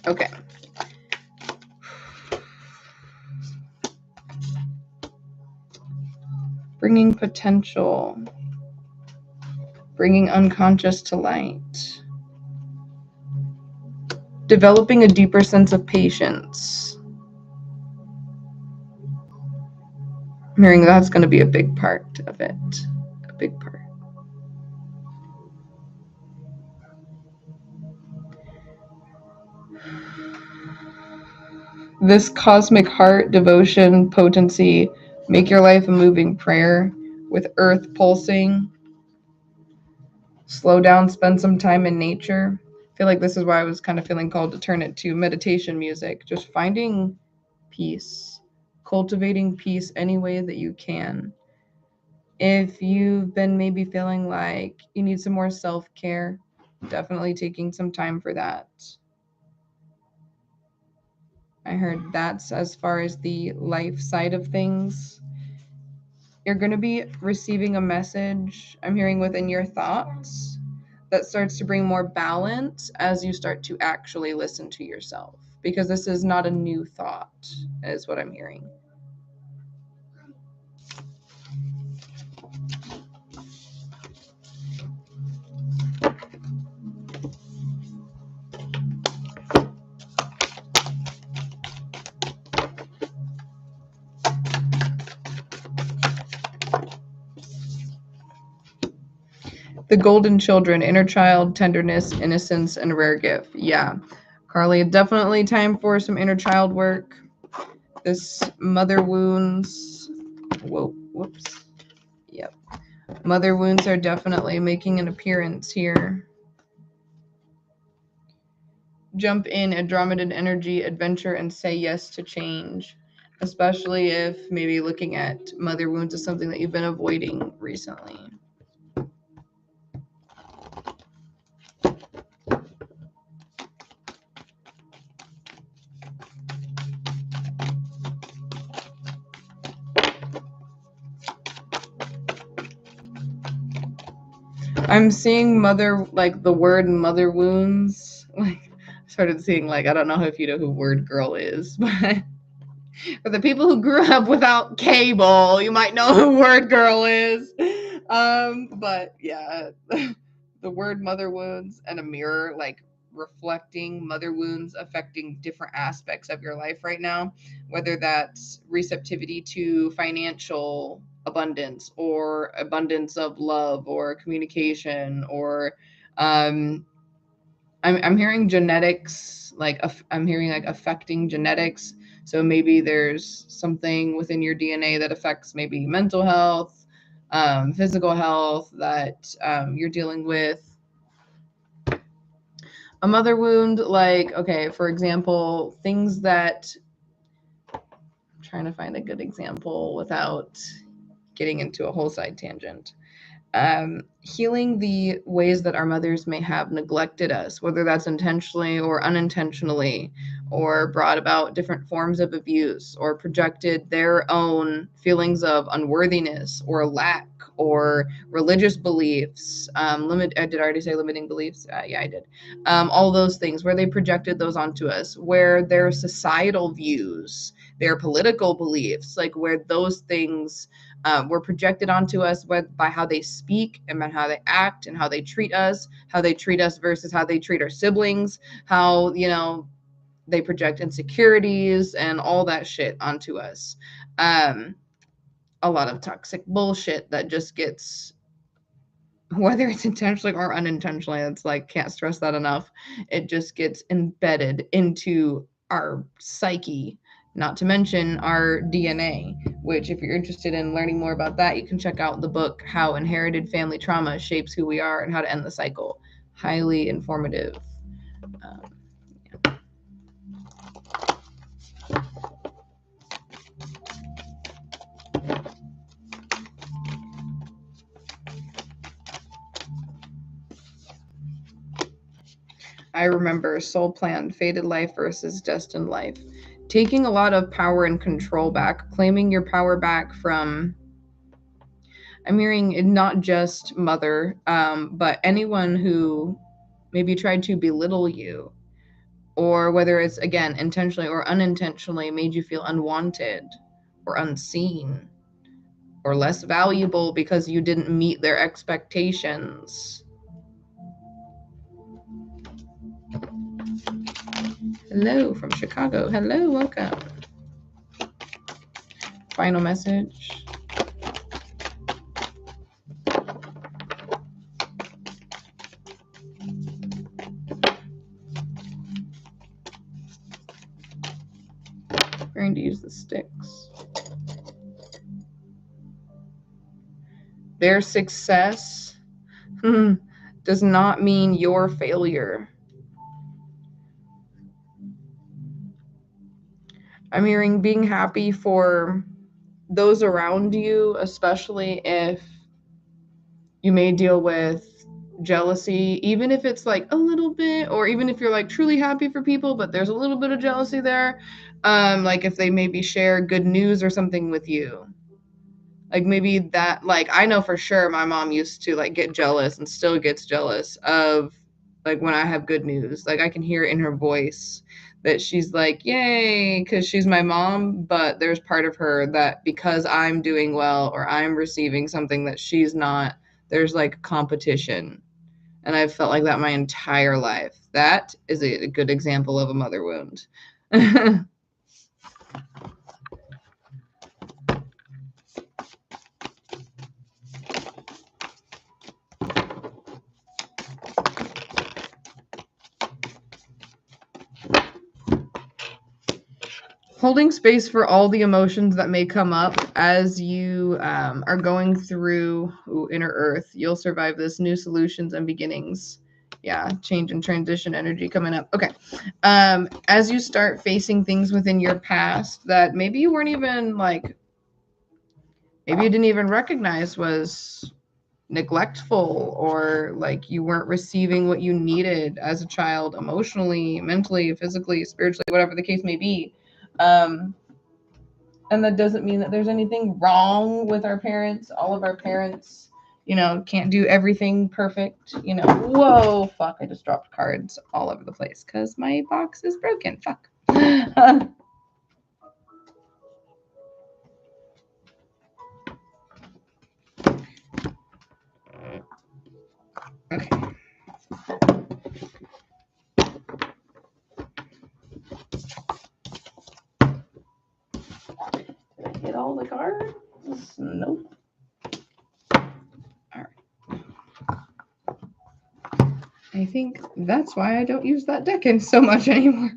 okay. Bringing potential. Bringing unconscious to light. Developing a deeper sense of patience. I'm hearing that's going to be a big part of it. A big part. This cosmic heart, devotion, potency, make your life a moving prayer with earth pulsing. Slow down, spend some time in nature. I feel like this is why I was kind of feeling called to turn it to meditation music. Just finding peace, cultivating peace any way that you can. If you've been maybe feeling like you need some more self-care, definitely taking some time for that. I heard that's as far as the life side of things. You're going to be receiving a message, I'm hearing, within your thoughts that starts to bring more balance as you start to actually listen to yourself. Because this is not a new thought, is what I'm hearing. The golden children, inner child, tenderness, innocence, and rare gift. Yeah. Carly, definitely time for some inner child work. This mother wounds. Whoops. Yep. Mother wounds are definitely making an appearance here. Jump in Andromedan energy, adventure, and say yes to change. Especially if maybe looking at mother wounds is something that you've been avoiding recently. I'm seeing like the word mother wounds. Like, I started seeing, like, I don't know if you know who Word Girl is, but for the people who grew up without cable, you might know who Word Girl is. But yeah, the word mother wounds and a mirror, like reflecting mother wounds affecting different aspects of your life right now, whether that's receptivity to financial abundance or abundance of love or communication or I'm hearing genetics, like I'm hearing like affecting genetics. So maybe there's something within your DNA that affects maybe mental health, physical health that you're dealing with. A mother wound, like, okay, for example, things that, I'm trying to find a good example without getting into a whole side tangent. Healing the ways that our mothers may have neglected us, whether that's intentionally or unintentionally, or brought about different forms of abuse, or projected their own feelings of unworthiness or lack, or religious beliefs. Did I already say limiting beliefs? Yeah, I did. All those things where they projected those onto us, where their societal views, their political beliefs, like where those things were projected onto us by how they speak and by how they act and how they treat us versus how they treat our siblings, how, they project insecurities and all that shit onto us. A lot of toxic bullshit that just gets, whether it's intentionally or unintentionally, it's like, can't stress that enough. It just gets embedded into our psyche, not to mention our DNA, which, if you're interested in learning more about that, you can check out the book, How Inherited Family Trauma Shapes Who We Are and How to End the Cycle. Highly informative. I remember Soul Plan, Fated Life versus Destined Life. Taking a lot of power and control back, claiming your power back from, I'm hearing not just mother, but anyone who maybe tried to belittle you, or whether it's, again, intentionally or unintentionally, made you feel unwanted or unseen or less valuable because you didn't meet their expectations. Hello from Chicago. Hello, welcome. Final message. I'm going to use the sticks. Their success does not mean your failure. I'm hearing being happy for those around you, especially if you may deal with jealousy, even if it's like a little bit, or even if you're like truly happy for people, but there's a little bit of jealousy there. Like if they maybe share good news or something with you. Like maybe that, like, I know for sure my mom used to like get jealous and still gets jealous of like when I have good news. Like I can hear it in her voice that she's like, yay, because she's my mom, but there's part of her that because I'm doing well or I'm receiving something that she's not, there's like competition. And I've felt like that my entire life. That is a good example of a mother wound. Holding space for all the emotions that may come up as you are going through inner earth. You'll survive this. New solutions and beginnings. Yeah, change and transition energy coming up. Okay. As you start facing things within your past that maybe you weren't even like, maybe you didn't even recognize was neglectful, or like you weren't receiving what you needed as a child, emotionally, mentally, physically, spiritually, whatever the case may be. And that doesn't mean that there's anything wrong with our parents. All of our parents, can't do everything perfect. Whoa, fuck, I just dropped cards all over the place because my box is broken. Fuck. Okay. Did I hit all the cards? Nope. All right. I think that's why I don't use that deck in so much anymore.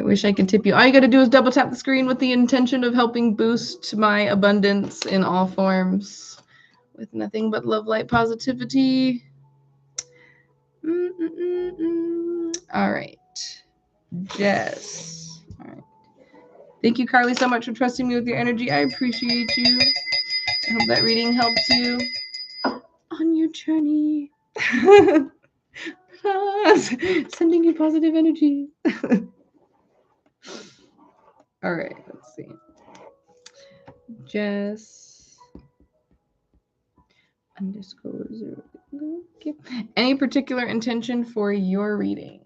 I wish I could tip you. All you got to do is double tap the screen with the intention of helping boost my abundance in all forms with nothing but love, light, positivity. All right. Jess. All right. Thank you, Carly, so much for trusting me with your energy. I appreciate you. I hope that reading helps you on your journey. Sending you positive energy. All right, let's see. Jess _0. Okay. Any particular intention for your reading?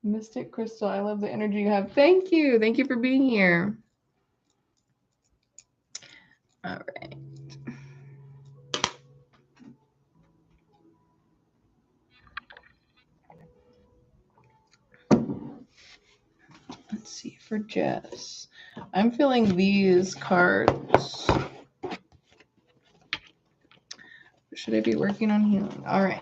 Mystic Crystal, I love the energy you have. Thank you. Thank you for being here. All right. Let's see for Jess. I'm feeling these cards. Should I be working on healing? All right.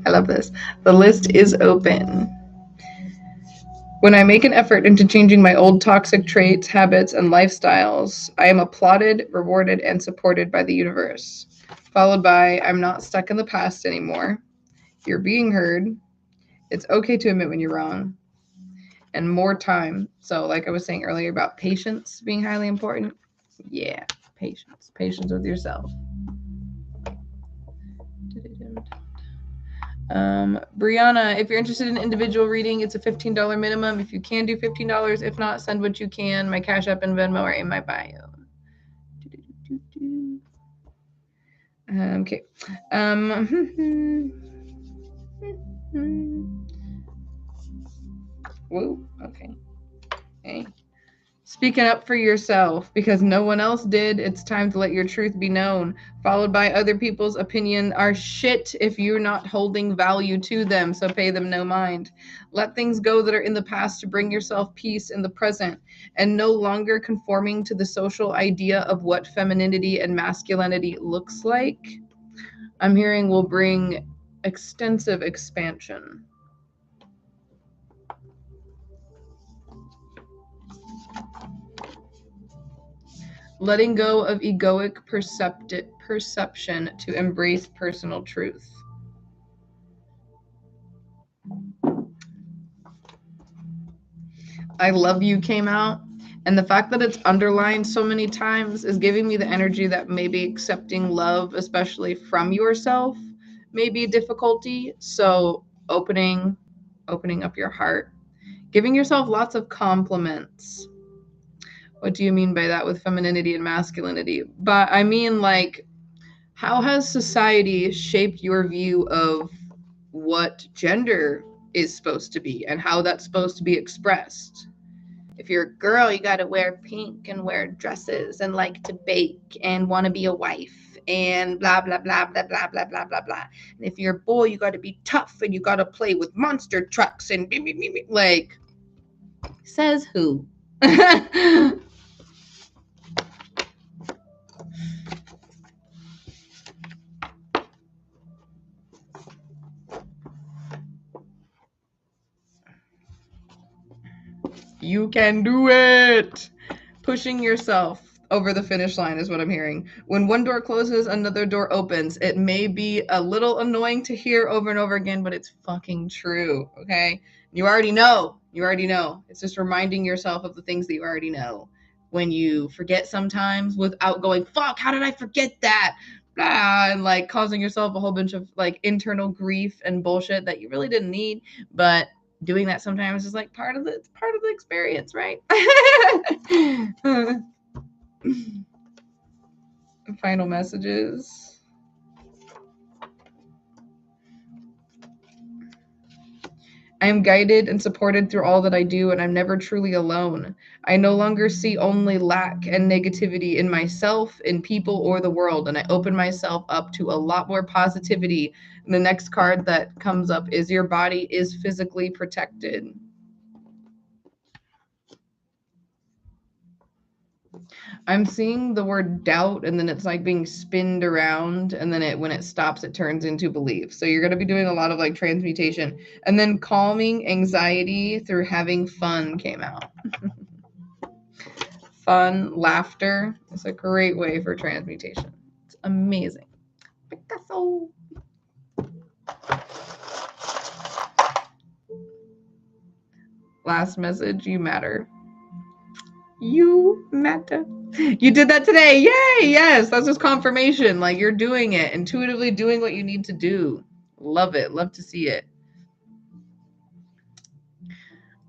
I love this. The list is open. When I make an effort into changing my old toxic traits, habits, and lifestyles, I am applauded, rewarded, and supported by the universe. Followed by, I'm not stuck in the past anymore. You're being heard. It's okay to admit when you're wrong. And more time. So, like I was saying earlier about patience being highly important. Yeah, patience. Patience with yourself. Brianna, if you're interested in individual reading, it's a $15 minimum. If you can do $15, if not, send what you can. My Cash App and Venmo are in my bio. Okay. Whoa. Okay. Okay. Speaking up for yourself because no one else did. It's time to let your truth be known. Followed by other people's opinion are shit if you're not holding value to them, so pay them no mind. Let things go that are in the past to bring yourself peace in the present and no longer conforming to the social idea of what femininity and masculinity looks like. I'm hearing will bring extensive expansion. Letting go of egoic perception to embrace personal truth. I love you came out, and the fact that it's underlined so many times is giving me the energy that maybe accepting love, especially from yourself, may be a difficulty. So opening up your heart, giving yourself lots of compliments. What do you mean by that with femininity and masculinity? But I mean, like, how has society shaped your view of what gender is supposed to be and how that's supposed to be expressed? If you're a girl, you got to wear pink and wear dresses and like to bake and want to be a wife and blah, blah, blah, blah, blah, blah, blah, blah, blah. And if you're a boy, you got to be tough and you got to play with monster trucks and like, says who? You can do it. Pushing yourself over the finish line is what I'm hearing. When one door closes, another door opens. It may be a little annoying to hear over and over again, but it's fucking true, okay? You already know. You already know. It's just reminding yourself of the things that you already know. When you forget sometimes without going, fuck, how did I forget that? and like causing yourself a whole bunch of like internal grief and bullshit that you really didn't need. But doing that sometimes is like part of the experience, right? Final messages. I am guided and supported through all that I do, and I'm never truly alone. I no longer see only lack and negativity in myself, in people, or the world, and I open myself up to a lot more positivity. And the next card that comes up is your body is physically protected. I'm seeing the word doubt, and then it's like being spinned around, and then when it stops, it turns into belief. So you're going to be doing a lot of like transmutation. And then calming anxiety through having fun came out. Fun, laughter is a great way for transmutation. It's amazing. Picasso. Last message, you matter. You matter. You did that today. Yay! Yes, that's just confirmation. Like you're doing it, intuitively doing what you need to do. Love it. Love to see it.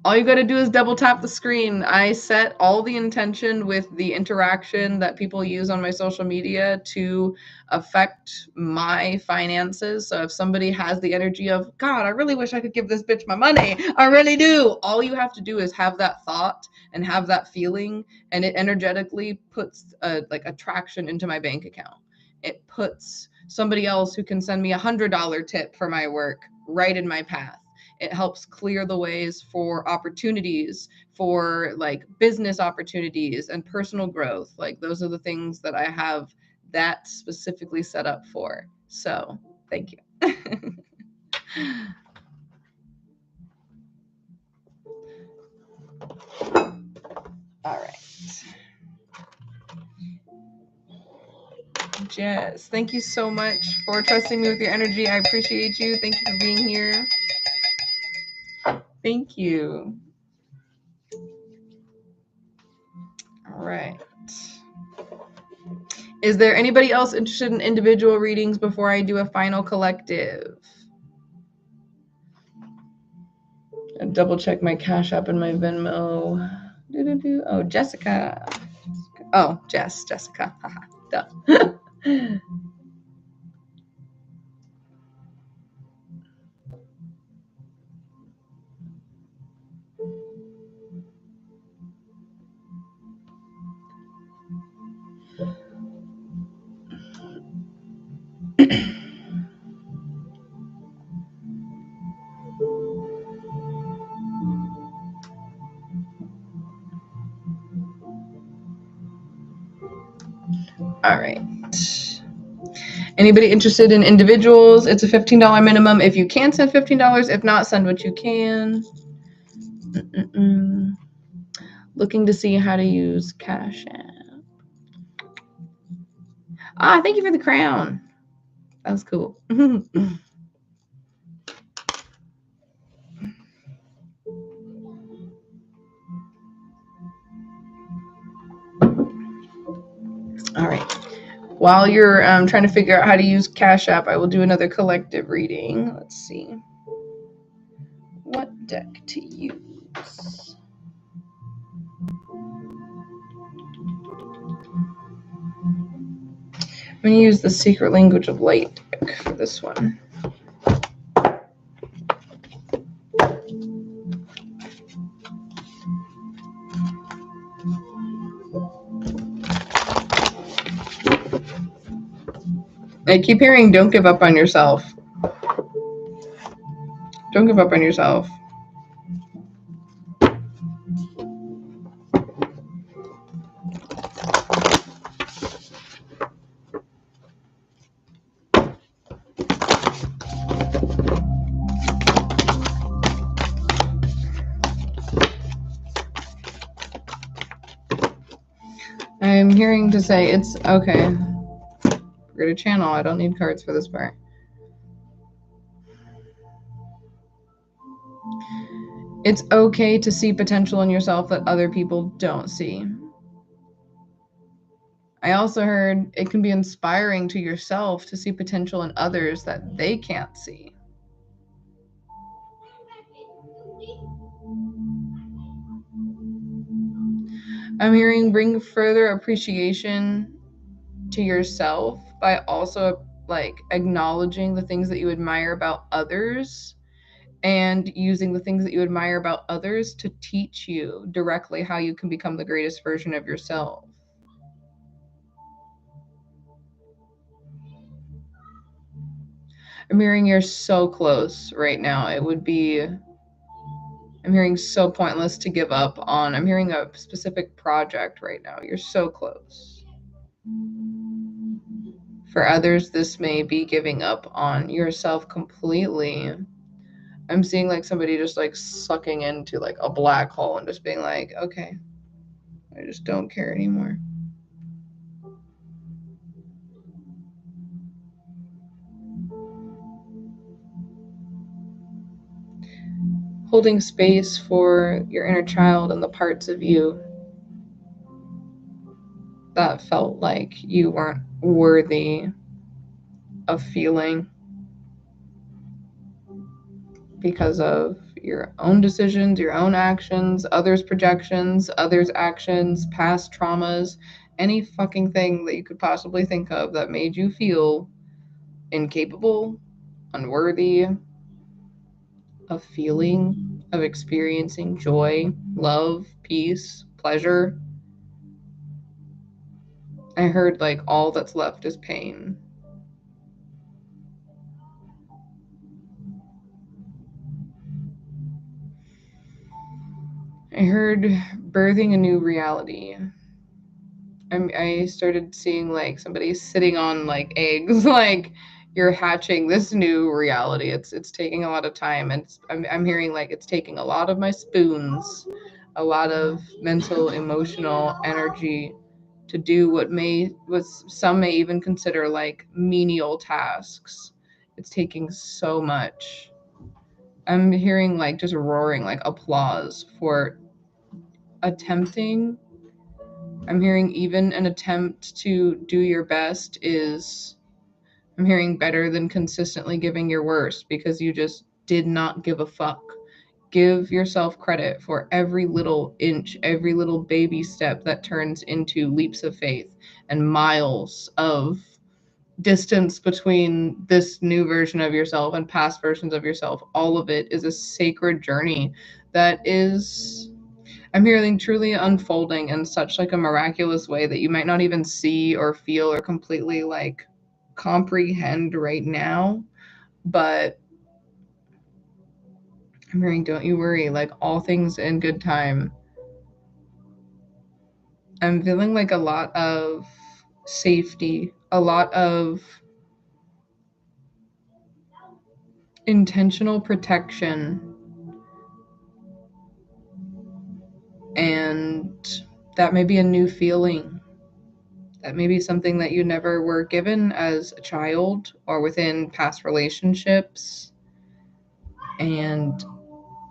All you got to do is double tap the screen. I set all the intention with the interaction that people use on my social media to affect my finances. So if somebody has the energy of, God, I really wish I could give this bitch my money. I really do. All you have to do is have that thought and have that feeling, and it energetically puts like attraction into my bank account. It puts somebody else who can send me $100 tip for my work right in my path. It helps clear the ways for opportunities, for like business opportunities and personal growth. Like those are the things that I have that specifically set up for. So thank you. All right. Jess, thank you so much for trusting me with your energy. I appreciate you. Thank you for being here. Thank you. All right. Is there anybody else interested in individual readings before I do a final collective? I'll double check my Cash App and my Venmo. Oh, Jessica. Oh, Jessica. Duh. All right. Anybody interested in individuals? It's a $15 minimum. If you can send $15, if not, send what you can. Looking to see how to use Cash App. Thank you for the crown. That was cool. All right. While you're trying to figure out how to use Cash App, I will do another collective reading. Let's see. What deck to use? I'm going to use the Secret Language of Light deck for this one. I keep hearing, don't give up on yourself. Don't give up on yourself. I'm hearing to say it's okay. We're going to channel. I don't need cards for this part. It's okay to see potential in yourself that other people don't see. I also heard it can be inspiring to yourself to see potential in others that they can't see. I'm hearing bring further appreciation to yourself by also like acknowledging the things that you admire about others and using the things that you admire about others to teach you directly how you can become the greatest version of yourself. I'm hearing you're so close right now. I'm hearing so pointless to give up on. I'm hearing a specific project right now. You're so close. For others, this may be giving up on yourself completely. I'm seeing like somebody just like sucking into like a black hole and just being like, okay, I just don't care anymore. Holding space for your inner child and the parts of you that felt like you weren't worthy of feeling because of your own decisions, your own actions, others' projections, others' actions, past traumas, any fucking thing that you could possibly think of that made you feel incapable, unworthy of feeling, of experiencing joy, love, peace, pleasure. I heard like all that's left is pain. I heard birthing a new reality. I started seeing like somebody sitting on like eggs, like you're hatching this new reality. It's taking a lot of time, and I'm hearing like it's taking a lot of my spoons, a lot of mental, emotional energy to do what some may even consider like menial tasks. It's taking so much. I'm hearing like just roaring like applause for attempting. I'm hearing even an attempt to do your best is, I'm hearing better than consistently giving your worst because you just did not give a fuck. Give yourself credit for every little inch, every little baby step that turns into leaps of faith and miles of distance between this new version of yourself and past versions of yourself. All of it is a sacred journey that is, I'm hearing, truly unfolding in such like a miraculous way that you might not even see or feel or completely like comprehend right now. But I'm hearing, don't you worry, like all things in good time. I'm feeling like a lot of safety, a lot of intentional protection, and that may be a new feeling. That may be something that you never were given as a child or within past relationships. And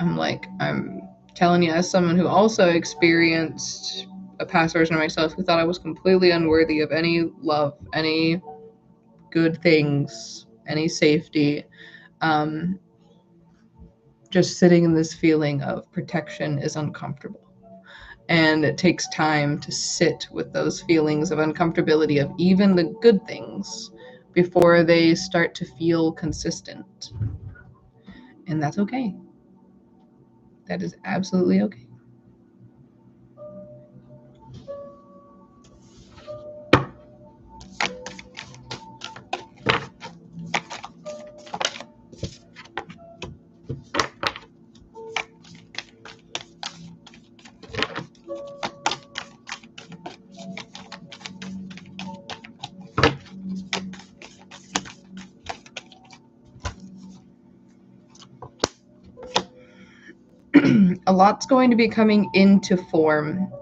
I'm telling you, as someone who also experienced a past version of myself who thought I was completely unworthy of any love, any good things, any safety, just sitting in this feeling of protection is uncomfortable. And it takes time to sit with those feelings of uncomfortability of even the good things before they start to feel consistent. And that's okay. That is absolutely okay. A lot's going to be coming into form,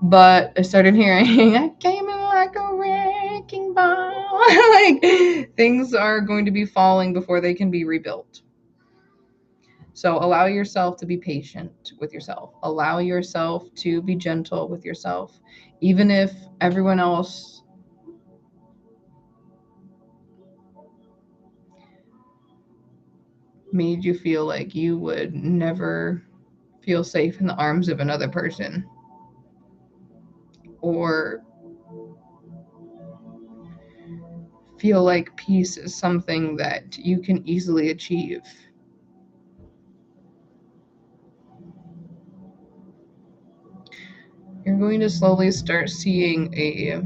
but I started hearing, I came in like a wrecking ball. Like things are going to be falling before they can be rebuilt. So allow yourself to be patient with yourself. Allow yourself to be gentle with yourself. Even if everyone else made you feel like you would never feel safe in the arms of another person, or feel like peace is something that you can easily achieve. You're going to slowly start seeing a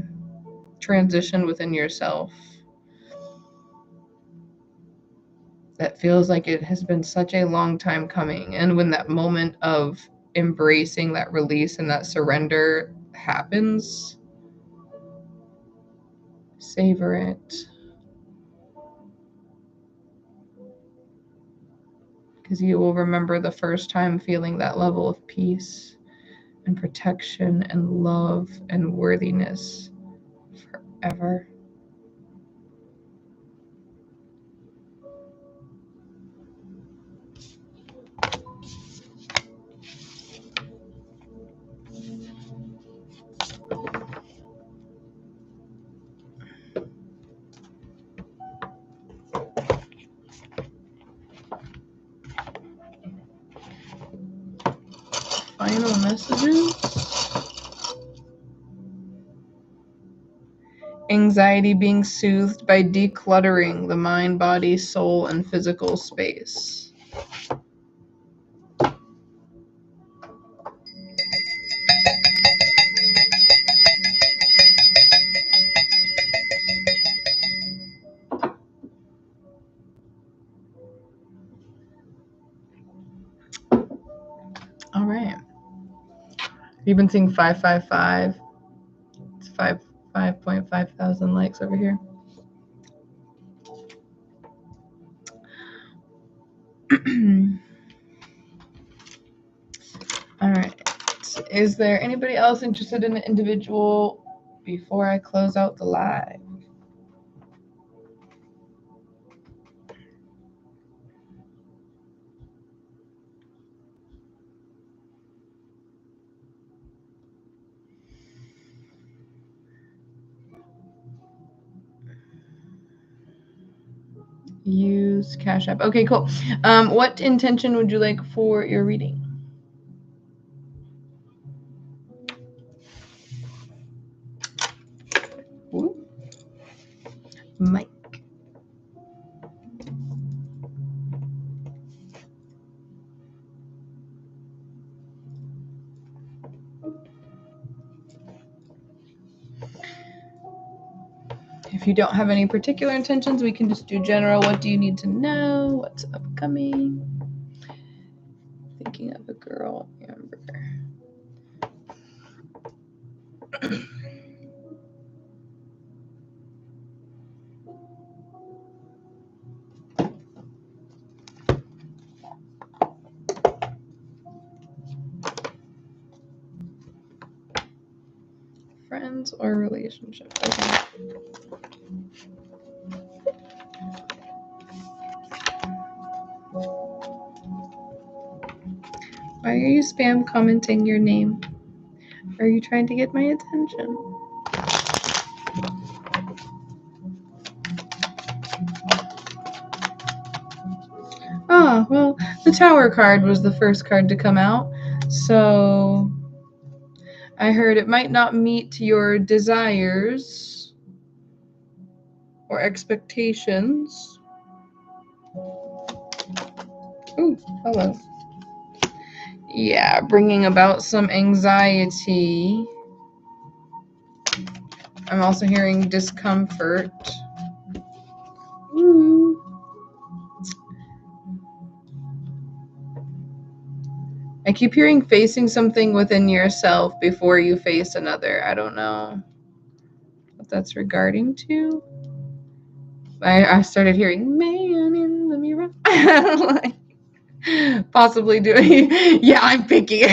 transition within yourself that feels like it has been such a long time coming. And when that moment of embracing that release and that surrender happens, savor it. Because you will remember the first time feeling that level of peace and protection and love and worthiness forever. Final messages. Anxiety being soothed by decluttering the mind, body, soul, and physical space. All right. You've been seeing 555. It's 5.5 thousand likes over here. All right. Is there anybody else interested in an individual before I close out the live? Use Cash App. Okay, cool. What intention would you like for your reading? Ooh. Mike. If you don't have any particular intentions, we can just do general. What do you need to know? What's upcoming? Thinking of a girl, Amber. Friends or relationship? Okay. Why are you spam commenting your name? Are you trying to get my attention? Ah, well, the Tower card was the first card to come out, so I heard it might not meet your desires or expectations. Ooh, hello. Yeah, bringing about some anxiety. I'm also hearing discomfort. Ooh. I keep hearing facing something within yourself before you face another. I don't know what that's regarding to. I started hearing man in the mirror. Like, possibly doing, yeah, I'm picky.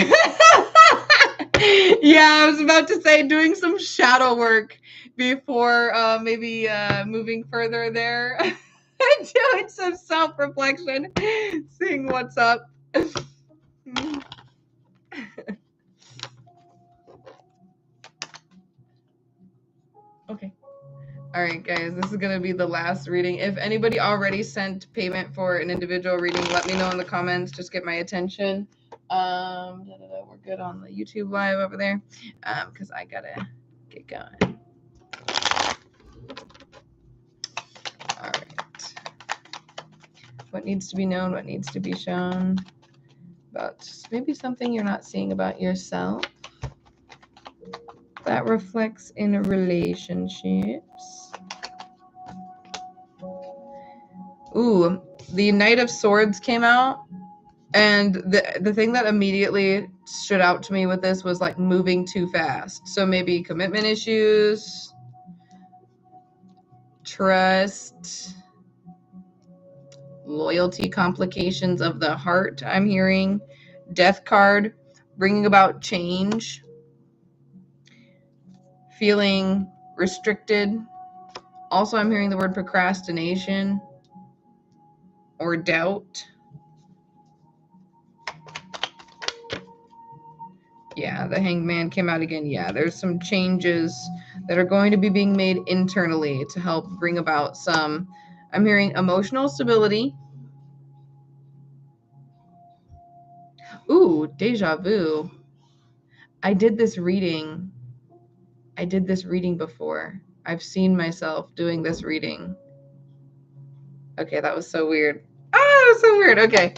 Yeah, I was about to say doing some shadow work before maybe moving further there. Doing some self-reflection, seeing what's up. Okay. All right, guys, this is going to be the last reading. If anybody already sent payment for an individual reading, let me know in the comments. Just get my attention. We're good on the YouTube live over there because I got to get going. All right. What needs to be known? What needs to be shown? About maybe something you're not seeing about yourself that reflects in relationships. Ooh, the Knight of Swords came out, and the thing that immediately stood out to me with this was like moving too fast. So maybe commitment issues, trust, loyalty complications of the heart. I'm hearing Death card, bringing about change, feeling restricted. Also, I'm hearing the word procrastination or doubt. Yeah, the Hanged Man came out again. Yeah, there's some changes that are going to be being made internally to help bring about some, I'm hearing emotional stability. Ooh, deja vu. I did this reading before. I've seen myself doing this reading. Okay, that was so weird. Ah, that was so weird. Okay.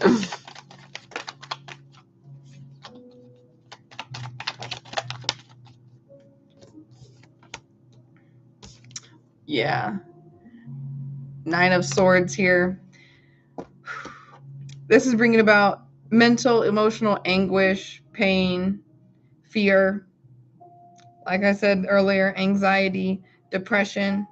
Yeah. 9 of Swords here. This is bringing about mental, emotional anguish, pain, fear. Like I said earlier, anxiety, depression.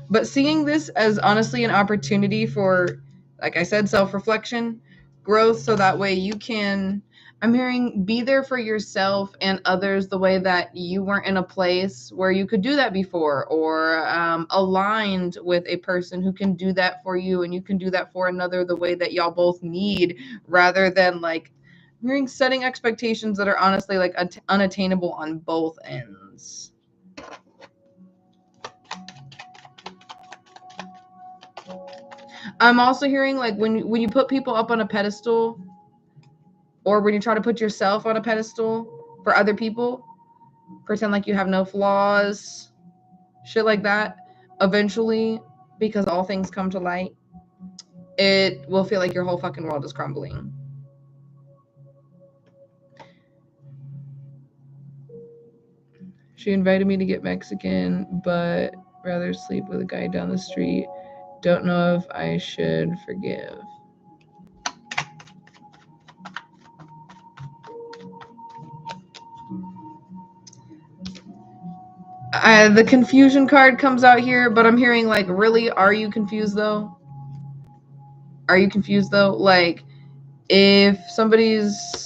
But seeing this as honestly an opportunity for, like I said, self-reflection, growth, so that way you can, I'm hearing, be there for yourself and others the way that you weren't in a place where you could do that before, or aligned with a person who can do that for you and you can do that for another the way that y'all both need, rather than like, I'm hearing setting expectations that are honestly like unattainable on both ends. I'm also hearing like when you put people up on a pedestal, or when you try to put yourself on a pedestal for other people, pretend like you have no flaws, shit like that, eventually, because all things come to light, it will feel like your whole fucking world is crumbling. She invited me to get Mexican, but rather sleep with a guy down the street. Don't know if I should forgive. The confusion card comes out here, but I'm hearing like, really, are you confused though? Are you confused though? Like, if somebody's,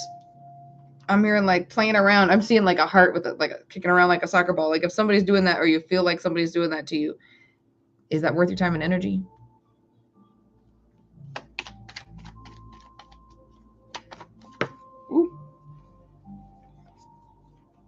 I'm hearing like playing around, I'm seeing like a heart with it, like kicking around like a soccer ball. Like if somebody's doing that, or you feel like somebody's doing that to you, is that worth your time and energy? Ooh.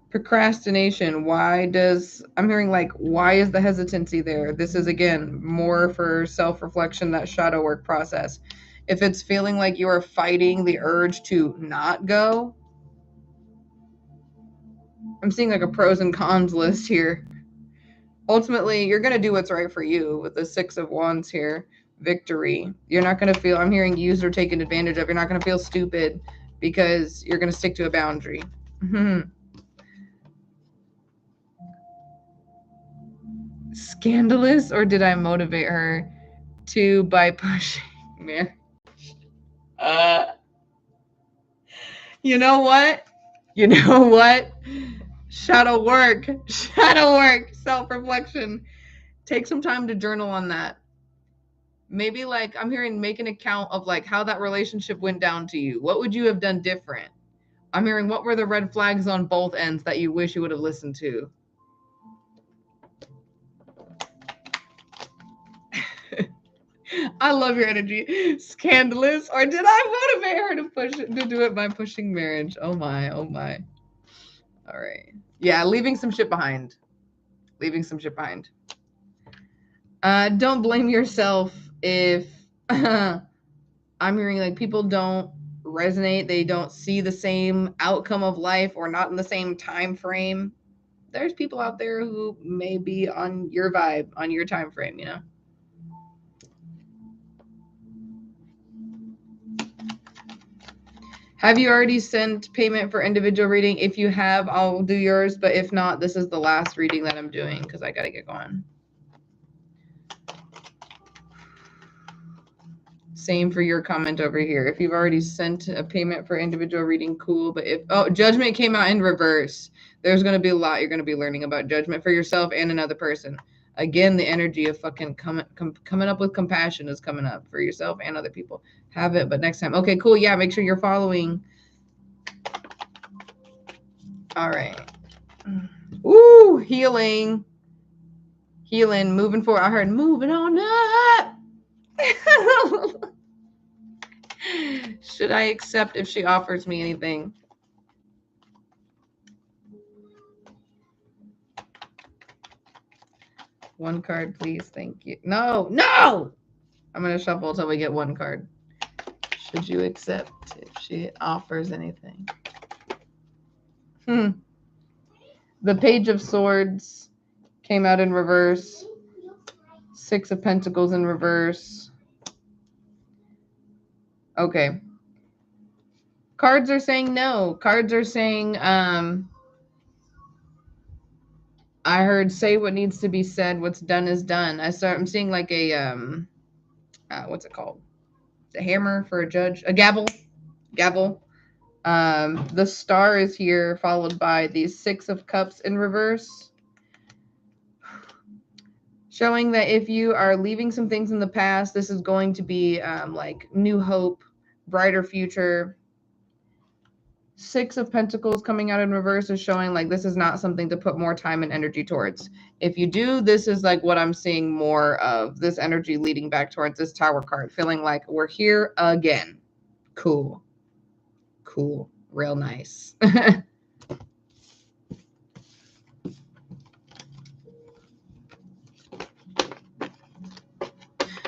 Procrastination. I'm hearing like, why is the hesitancy there? This is again more for self-reflection, that shadow work process. If it's feeling like you are fighting the urge to not go, I'm seeing like a pros and cons list here. Ultimately, you're going to do what's right for you with the 6 of Wands here. Victory. You're not going to feel, I'm hearing, used or taken advantage of. You're not going to feel stupid because you're going to stick to a boundary. Scandalous, or did I motivate her to by pushing marriage? You know what? You know what? Shadow work, self-reflection. Take some time to journal on that. Maybe like, I'm hearing, make an account of like how that relationship went down to you. What would you have done different? I'm hearing, what were the red flags on both ends that you wish you would have listened to? I love your energy. Scandalous. Or did I motivate her to do it by pushing marriage? Oh my, oh my. All right. Yeah, leaving some shit behind. Leaving some shit behind. Don't blame yourself if I'm hearing like people don't resonate, they don't see the same outcome of life or not in the same time frame. There's people out there who may be on your vibe, on your time frame, you know. Have you already sent payment for individual reading? If you have, I'll do yours, but if not, this is the last reading that I'm doing because I gotta get going. Same for your comment over here. If you've already sent a payment for individual reading, cool. But if, oh, judgment came out in reverse. There's going to be a lot you're going to be learning about judgment for yourself and another person. Again, the energy of fucking coming up with compassion is coming up for yourself and other people. Have it, but next time. Okay, cool. Yeah, make sure you're following. All right. Ooh, healing. Healing, moving forward. I heard moving on up. Should I accept if she offers me anything? One card, please. Thank you. No, no! I'm going to shuffle until we get one card. Should you accept if she offers anything? The Page of Swords came out in reverse. Six of Pentacles in reverse. Okay. Cards are saying no. Cards are saying, I heard say what needs to be said. What's done is done. I'm seeing like a, what's it called? The hammer for a judge. A gavel. Gavel. The Star is here, followed by the Six of Cups in reverse. Showing that if you are leaving some things in the past, this is going to be like new hope, brighter future. Six of Pentacles coming out in reverse is showing like this is not something to put more time and energy towards. If you do, this is like what I'm seeing more of, this energy leading back towards this Tower card, feeling like we're here again. Cool. Cool. Real nice.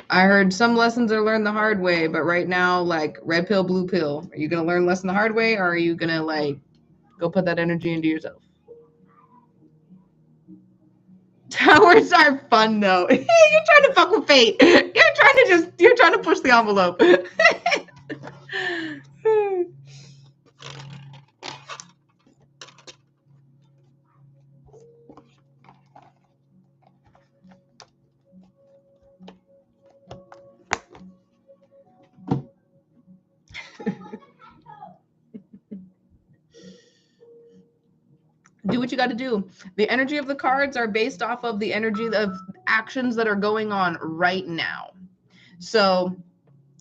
I heard some lessons are learned the hard way, but right now, like red pill, blue pill. Are you going to learn lesson the hard way, or are you going to like go put that energy into yourself? Towers are fun though. You're trying to fuck with fate. You're trying to push the envelope. Do what you got to do. The energy of the cards are based off of the energy of actions that are going on right now. So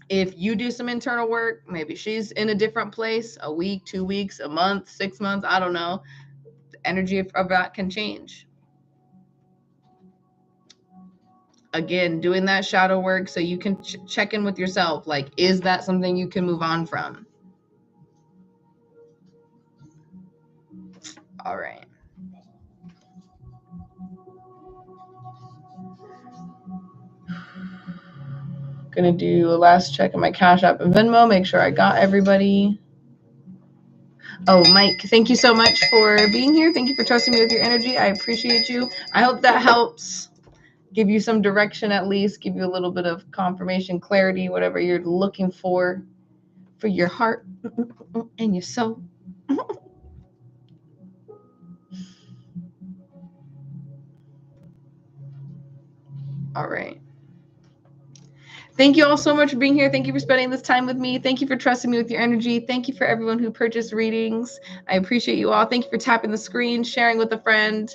if you do some internal work, maybe she's in a different place, a week, 2 weeks, a month, 6 months, I don't know. The energy of that can change. Again, doing that shadow work so you can check in with yourself. Like, is that something you can move on from? All right. Gonna do a last check on my Cash App and Venmo, make sure I got everybody. Oh, Mike, thank you so much for being here. Thank you for trusting me with your energy. I appreciate you. I hope that helps give you some direction, at least give you a little bit of confirmation, clarity, whatever you're looking for your heart and your soul. All right. Thank you all so much for being here. Thank you for spending this time with me. Thank you for trusting me with your energy. Thank you for everyone who purchased readings. I appreciate you all. Thank you for tapping the screen, sharing with a friend.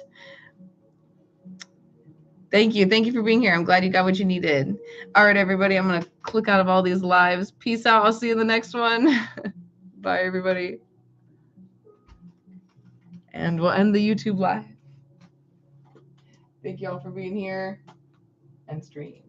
Thank you. Thank you for being here. I'm glad you got what you needed. All right, everybody. I'm going to click out of all these lives. Peace out. I'll see you in the next one. Bye, everybody. And we'll end the YouTube live. Thank you all for being here and stream.